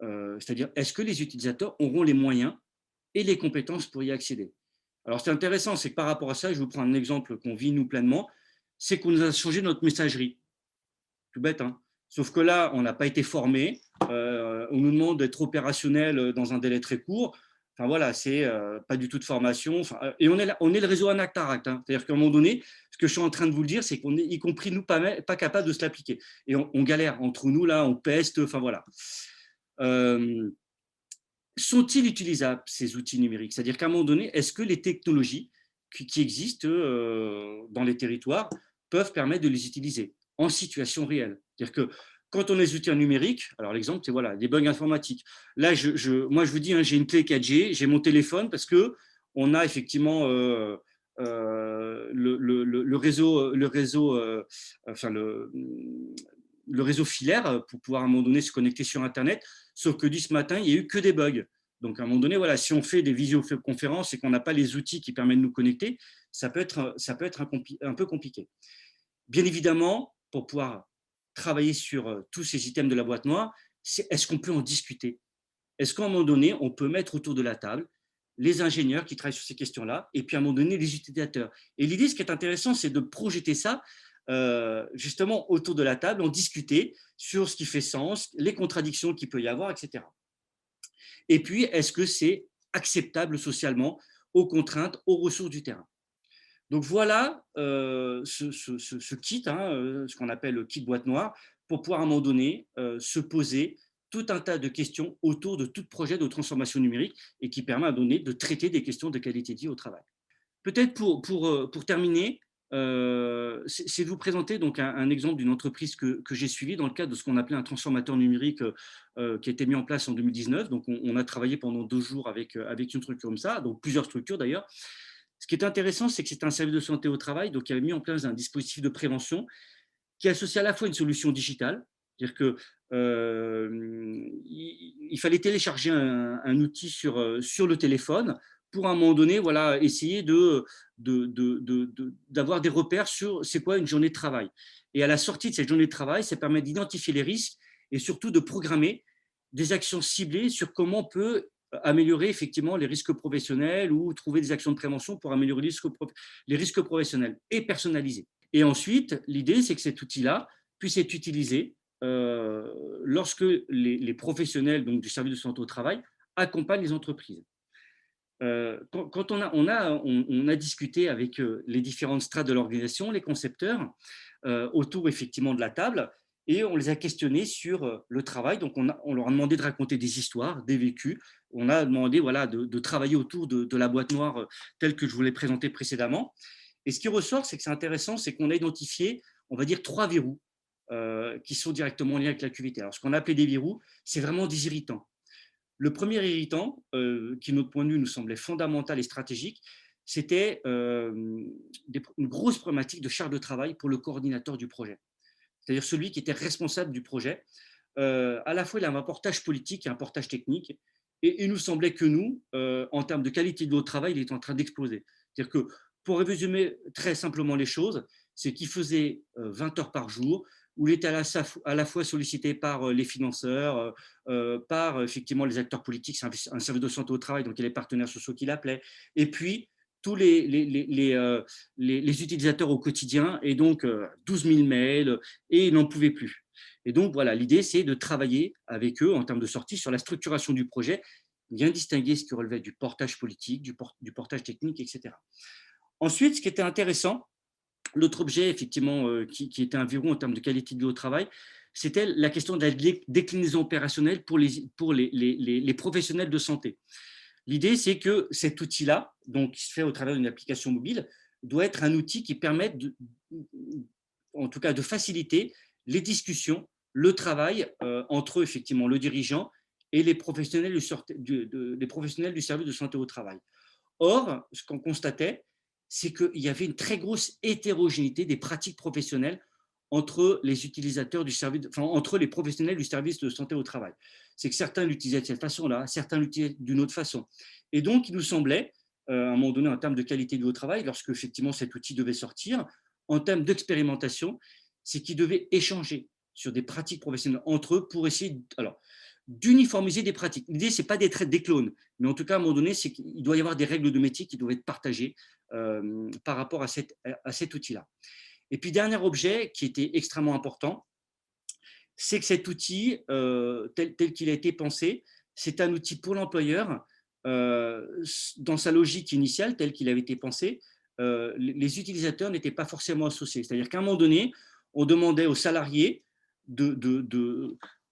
C'est-à-dire, est-ce que les utilisateurs auront les moyens et les compétences pour y accéder? Alors, c'est intéressant, c'est que par rapport à ça, je vous prends un exemple qu'on vit nous pleinement, c'est qu'on nous a changé notre messagerie. Tout bête, hein. Sauf que là, on n'a pas été formé, on nous demande d'être opérationnel dans un délai très court. Enfin voilà, c'est pas du tout de formation. Et on est le réseau Anactaract. Hein. C'est-à-dire qu'à un moment donné, ce que je suis en train de vous le dire, c'est qu'on est, y compris nous, pas capable de se l'appliquer. Et on galère entre nous, là, on peste, enfin voilà. Sont-ils utilisables, ces outils numériques? C'est-à-dire qu'à un moment donné, est-ce que les technologies qui existent dans les territoires peuvent permettre de les utiliser en situation réelle? C'est-à-dire que quand on a des outils numériques, alors l'exemple, c'est voilà, des bugs informatiques. Là, moi, je vous dis, hein, j'ai une clé 4G, j'ai mon téléphone parce qu'on a effectivement le réseau filaire pour pouvoir à un moment donné se connecter sur Internet, sauf que ce matin, il n'y a eu que des bugs. Donc à un moment donné, voilà, si on fait des visioconférences et qu'on n'a pas les outils qui permettent de nous connecter, ça peut être un peu compliqué. Bien évidemment, pour pouvoir travailler sur tous ces items de la boîte noire, est-ce qu'on peut en discuter? Est-ce qu'à un moment donné, on peut mettre autour de la table les ingénieurs qui travaillent sur ces questions-là, et puis à un moment donné, les utilisateurs? Et l'idée, ce qui est intéressant, c'est de projeter ça justement autour de la table, en discuter sur ce qui fait sens, les contradictions qu'il peut y avoir, etc. Et puis, est-ce que c'est acceptable socialement aux contraintes, aux ressources du terrain? Donc voilà ce kit, hein, ce qu'on appelle le kit boîte noire, pour pouvoir à un moment donné se poser tout un tas de questions autour de tout projet de transformation numérique et qui permet à donner de traiter des questions de qualité de vie au travail. Peut-être pour terminer, c'est de vous présenter donc un exemple d'une entreprise que j'ai suivie dans le cadre de ce qu'on appelait un transformateur numérique qui a été mis en place en 2019. Donc, on a travaillé pendant 2 jours avec une structure comme ça, donc plusieurs structures d'ailleurs. Ce qui est intéressant, c'est que c'est un service de santé au travail, donc qui avait mis en place un dispositif de prévention qui associe à la fois une solution digitale, c'est-à-dire que il fallait télécharger un outil sur le téléphone pour à un moment donné, voilà, essayer d'avoir des repères sur c'est quoi une journée de travail. Et à la sortie de cette journée de travail, ça permet d'identifier les risques et surtout de programmer des actions ciblées sur comment on peut améliorer effectivement les risques professionnels ou trouver des actions de prévention pour améliorer les risques professionnels et personnalisés. Et ensuite, l'idée, c'est que cet outil-là puisse être utilisé lorsque les professionnels donc, du service de santé au travail accompagnent les entreprises. Quand on a discuté avec les différentes strates de l'organisation, les concepteurs, autour effectivement de la table, et on les a questionnés sur le travail. Donc, on leur a demandé de raconter des histoires, des vécus. On a demandé voilà, de travailler autour de la boîte noire telle que je vous l'ai présentée précédemment. Et ce qui ressort, c'est que c'est intéressant, c'est qu'on a identifié, on va dire, 3 verrous qui sont directement liés avec la QVT. Alors, ce qu'on a appelé des verrous, c'est vraiment des irritants. Le premier irritant, qui, de notre point de vue, nous semblait fondamental et stratégique, c'était une grosse problématique de charge de travail pour le coordinateur du projet. C'est-à-dire celui qui était responsable du projet. À la fois, il avait un portage politique et un portage technique. Et il nous semblait que nous, en termes de qualité de notre travail, il était en train d'exploser. C'est-à-dire que, pour résumer très simplement les choses, c'est qu'il faisait 20 heures par jour, où il était à la fois sollicité par les financeurs, par effectivement les acteurs politiques, c'est un service de santé au travail, donc il y a les partenaires sociaux qui l'appelaient, et puis tous les utilisateurs au quotidien, et donc 12 000 mails, et ils n'en pouvaient plus. Et donc voilà, l'idée c'est de travailler avec eux en termes de sortie sur la structuration du projet, bien distinguer ce qui relevait du portage politique, du portage technique, etc. Ensuite, ce qui était intéressant, l'autre objet, effectivement, qui était un verrou en termes de qualité de vie au travail, c'était la question de la déclinaison opérationnelle pour les professionnels de santé. L'idée, c'est que cet outil-là, donc qui se fait au travers d'une application mobile, doit être un outil qui permette, en tout cas, de faciliter les discussions, le travail entre effectivement le dirigeant et les professionnels du service de santé au travail. Or, ce qu'on constatait, c'est qu'il y avait une très grosse hétérogénéité des pratiques professionnelles entre les utilisateurs du service, enfin, entre les professionnels du service de santé au travail. C'est que certains l'utilisaient de cette façon-là, certains l'utilisaient d'une autre façon. Et donc, il nous semblait, à un moment donné, en termes de qualité de vie au travail, lorsque effectivement cet outil devait sortir, en termes d'expérimentation, c'est qu'ils devaient échanger sur des pratiques professionnelles entre eux pour essayer d'uniformiser des pratiques. L'idée, ce n'est pas d'être des clones, mais en tout cas, à un moment donné, c'est qu'il doit y avoir des règles de métier qui doivent être partagées par rapport à cet outil-là. Et puis, dernier objet qui était extrêmement important, c'est que cet outil, tel qu'il a été pensé, c'est un outil pour l'employeur. Dans sa logique initiale, telle qu'il avait été pensé, les utilisateurs n'étaient pas forcément associés. C'est-à-dire qu'à un moment donné, on demandait aux salariés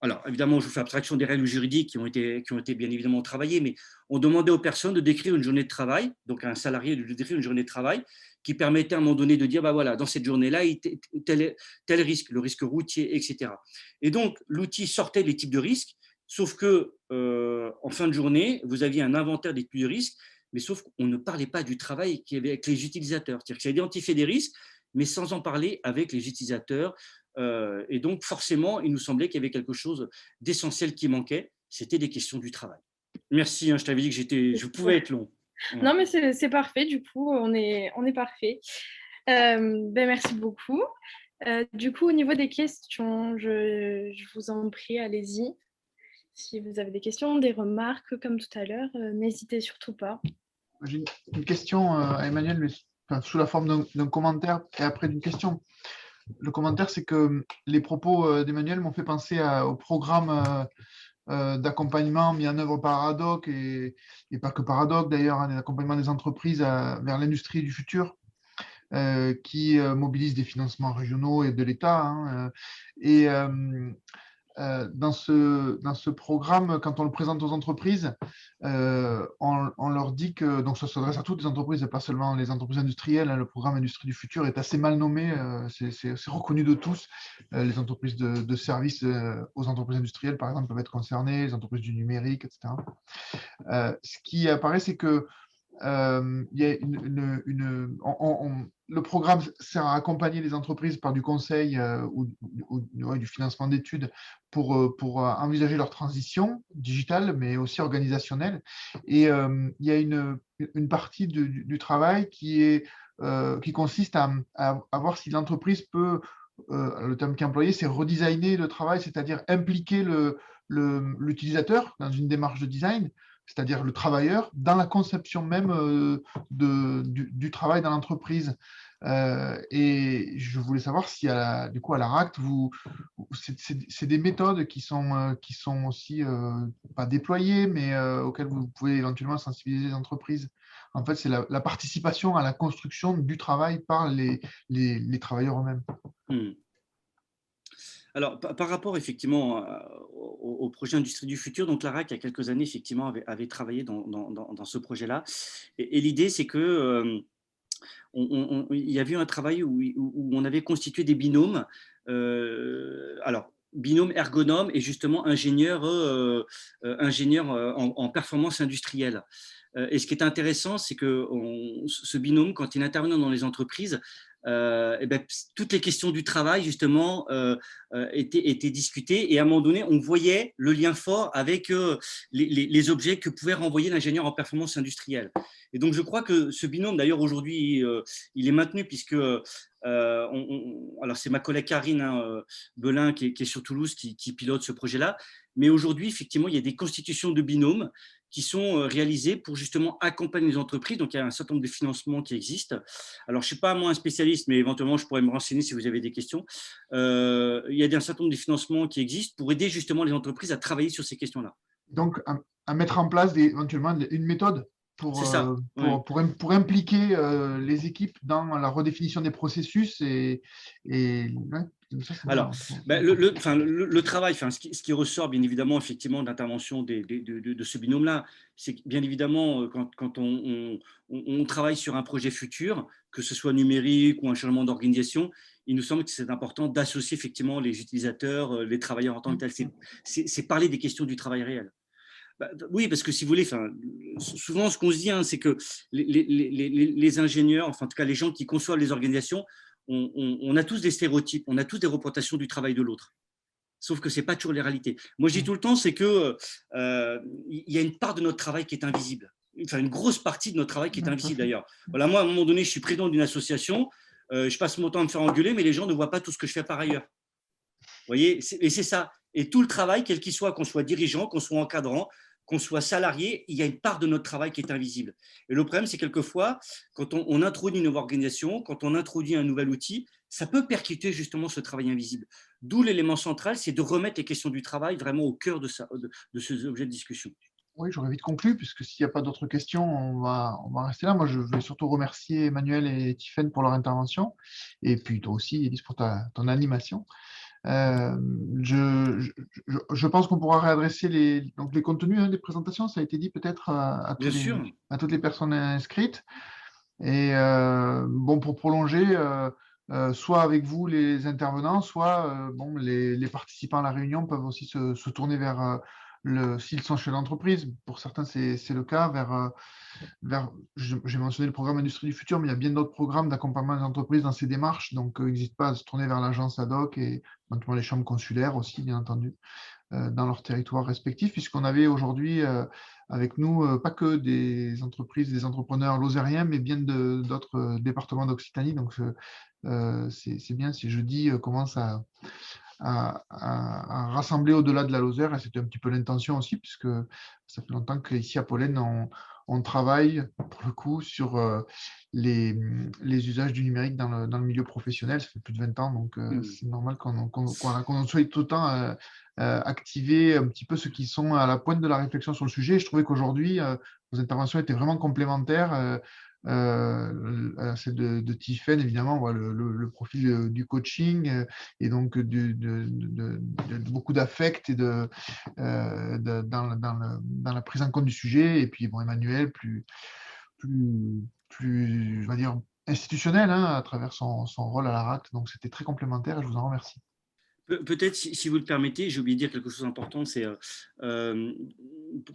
alors, évidemment, je vous fais abstraction des règles juridiques qui ont été bien évidemment travaillées, mais on demandait aux personnes de décrire une journée de travail, donc à un salarié de décrire une journée de travail qui permettait à un moment donné de dire, bah voilà, dans cette journée-là, tel risque, le risque routier, etc. Et donc, l'outil sortait les types de risques, sauf que en fin de journée, vous aviez un inventaire des types de risques, mais sauf qu'on ne parlait pas du travail qu'il y avait avec les utilisateurs. C'est-à-dire que ça identifiait des risques, mais sans en parler avec les utilisateurs. Et donc, forcément, il nous semblait qu'il y avait quelque chose d'essentiel qui manquait, c'était des questions du travail. Merci, je t'avais dit que je pouvais être long. Non, mais c'est parfait, du coup, on est parfait. Merci beaucoup. Du coup, au niveau des questions, je vous en prie, allez-y. Si vous avez des questions, des remarques, comme tout à l'heure, n'hésitez surtout pas. J'ai une question à Emmanuel, mais sous la forme d'un commentaire et après d'une question. Le commentaire, c'est que les propos d'Emmanuel m'ont fait penser au programme d'accompagnement mis en œuvre par Aradoc et pas que par Aradoc d'ailleurs, d'accompagnement des entreprises vers l'industrie du futur qui mobilise des financements régionaux et de l'État. Dans ce programme, quand on le présente aux entreprises, on leur dit que, donc ça s'adresse à toutes les entreprises et pas seulement les entreprises industrielles, le programme Industrie du futur est assez mal nommé, c'est reconnu de tous. Les entreprises de services aux entreprises industrielles, par exemple, peuvent être concernées, les entreprises du numérique, etc. Ce qui apparaît, c'est que il y a le programme sert à accompagner les entreprises par du conseil ou du financement d'études pour envisager leur transition digitale, mais aussi organisationnelle. Et il y a une partie du travail qui consiste à voir si l'entreprise peut, le terme qui est employé, c'est redesigner le travail, c'est-à-dire impliquer l'utilisateur dans une démarche de design, c'est-à-dire le travailleur, dans la conception même du travail dans l'entreprise. Et je voulais savoir si, du coup, à l'ARACT, c'est des méthodes qui sont aussi pas déployées, mais auxquelles vous pouvez éventuellement sensibiliser les entreprises. En fait, c'est la participation à la construction du travail par les travailleurs eux-mêmes. Alors, par rapport effectivement au projet Industrie du futur, donc l'ARAC, il y a quelques années, effectivement, avait travaillé dans ce projet-là. Et l'idée, c'est que il y avait eu un travail où on avait constitué des binômes. Alors, binôme ergonome et justement ingénieur en performance industrielle. Et ce qui est intéressant, c'est que ce binôme, quand il intervenait dans les entreprises, toutes les questions du travail, justement, étaient discutées. Et à un moment donné, on voyait le lien fort avec les objets que pouvait renvoyer l'ingénieur en performance industrielle. Et donc, je crois que ce binôme, d'ailleurs, aujourd'hui, il est maintenu puisque… alors, c'est ma collègue Karine Belin qui est sur Toulouse qui pilote ce projet-là. Mais aujourd'hui, effectivement, il y a des constitutions de binômes qui sont réalisés pour justement accompagner les entreprises. Donc, il y a un certain nombre de financements qui existent. Alors, je ne suis pas moi un spécialiste, mais éventuellement, je pourrais me renseigner si vous avez des questions. Il y a un certain nombre de financements qui existent pour aider justement les entreprises à travailler sur ces questions-là. Donc, à mettre en place éventuellement une méthode pour, ça, pour impliquer les équipes dans la redéfinition des processus et ça, alors, le travail, ce qui ressort bien évidemment effectivement d'intervention de ce binôme-là, c'est que bien évidemment quand on travaille sur un projet futur, que ce soit numérique ou un changement d'organisation, il nous semble que c'est important d'associer effectivement les utilisateurs, les travailleurs en tant que tels. C'est parler des questions du travail réel. Oui, parce que si vous voulez, souvent ce qu'on se dit, c'est que les ingénieurs, en tout cas les gens qui conçoivent les organisations, on a tous des stéréotypes, on a tous des représentations du travail de l'autre. Sauf que ce n'est pas toujours les réalités. Moi, je dis tout le temps, c'est qu'il y a une part de notre travail qui est invisible. Enfin, une grosse partie de notre travail qui est invisible d'ailleurs. Voilà, moi, à un moment donné, je suis président d'une association, je passe mon temps à me faire engueuler, mais les gens ne voient pas tout ce que je fais par ailleurs. Vous voyez, et c'est ça. Et tout le travail, quel qu'il soit, qu'on soit dirigeant, qu'on soit encadrant, qu'on soit salarié, il y a une part de notre travail qui est invisible. Et le problème, c'est quelquefois, quand on introduit une nouvelle organisation, quand on introduit un nouvel outil, ça peut percuter justement ce travail invisible. D'où l'élément central, c'est de remettre les questions du travail vraiment au cœur de ces objets de discussion. Oui, j'aurais vite conclu, puisque s'il n'y a pas d'autres questions, on va rester là. Moi, je vais surtout remercier Emmanuel et Tiffaine pour leur intervention, et puis toi aussi, Élise, pour ton animation. Je pense qu'on pourra réadresser les contenus des présentations, ça a été dit peut-être à toutes les personnes inscrites. Et pour prolonger, soit avec vous les intervenants, soit les participants à la réunion peuvent aussi se tourner vers s'ils sont chez l'entreprise. Pour certains, c'est le cas, j'ai mentionné le programme Industrie du futur, mais il y a bien d'autres programmes d'accompagnement des entreprises dans ces démarches, donc n'hésite pas à se tourner vers l'agence ad hoc et notamment les chambres consulaires aussi, bien entendu, dans leurs territoires respectifs, puisqu'on avait aujourd'hui avec nous pas que des entreprises, des entrepreneurs lozériens, mais bien d'autres départements d'Occitanie. Donc c'est bien si jeudi commence à rassembler au-delà de la Lozère, et c'était un petit peu l'intention aussi, puisque ça fait longtemps qu'ici à Pollen, on travaille pour le coup sur les usages du numérique dans le milieu professionnel. Ça fait plus de 20 ans, donc c'est normal qu'on soit tout le temps activer un petit peu ceux qui sont à la pointe de la réflexion sur le sujet. Et je trouvais qu'aujourd'hui, vos interventions étaient vraiment complémentaires. Celle de Tiffaine, évidemment, on voit le profil du coaching et donc de beaucoup d'affect et dans la prise en compte du sujet. Et puis Emmanuel, plus je vais dire, institutionnel à travers son rôle à la RACT. Donc c'était très complémentaire et je vous en remercie. Peut-être, si vous le permettez, j'ai oublié de dire quelque chose d'important, c'est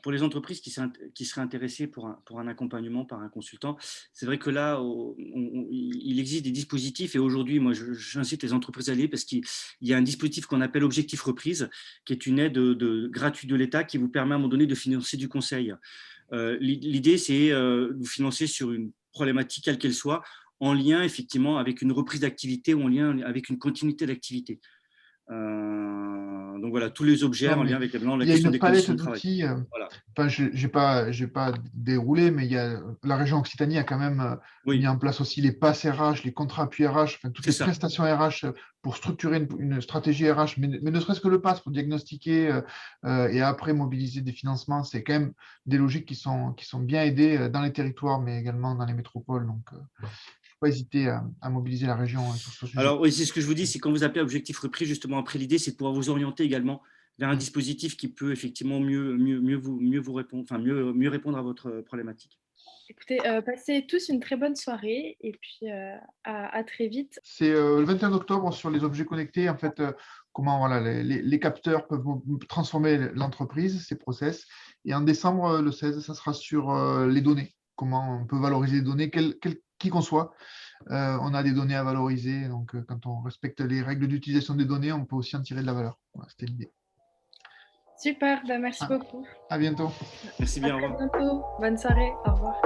pour les entreprises qui seraient intéressées pour un accompagnement par un consultant. C'est vrai que là, il existe des dispositifs et aujourd'hui, moi, j'incite les entreprises à aller parce qu'il y a un dispositif qu'on appelle Objectif Reprise, qui est une aide gratuite de l'État qui vous permet à un moment donné de financer du conseil. L'idée, c'est de vous financer sur une problématique, quelle qu'elle soit, en lien effectivement avec une reprise d'activité ou en lien avec une continuité d'activité. Donc voilà, tous les objets en lien avec la question des conditions de travail. Il y a une palette d'outils. J'ai pas déroulé, mais la région Occitanie a quand même mis en place aussi les passes RH, les contrats appui RH, toutes les prestations RH pour structurer une stratégie RH, mais ne serait-ce que le pass pour diagnostiquer et après mobiliser des financements. C'est quand même des logiques qui sont bien aidées dans les territoires, mais également dans les métropoles. Donc, pas hésiter à mobiliser la région sur ce sujet. Alors oui, c'est ce que je vous dis, c'est quand vous appelez Objectif Reprise, justement après l'idée, c'est de pouvoir vous orienter également vers un dispositif qui peut effectivement mieux vous répondre, enfin mieux répondre à votre problématique. Écoutez, passez tous une très bonne soirée et puis à très vite. C'est le 21 octobre sur les objets connectés, en fait, comment les capteurs peuvent transformer l'entreprise, ses process. Et en décembre, le 16, ça sera sur les données, comment on peut valoriser les données, qui qu'on soit. On a des données à valoriser, donc quand on respecte les règles d'utilisation des données, on peut aussi en tirer de la valeur. Voilà, c'était l'idée. Super, merci beaucoup. À bientôt. Merci bien, au revoir. À bientôt, bonne soirée, au revoir.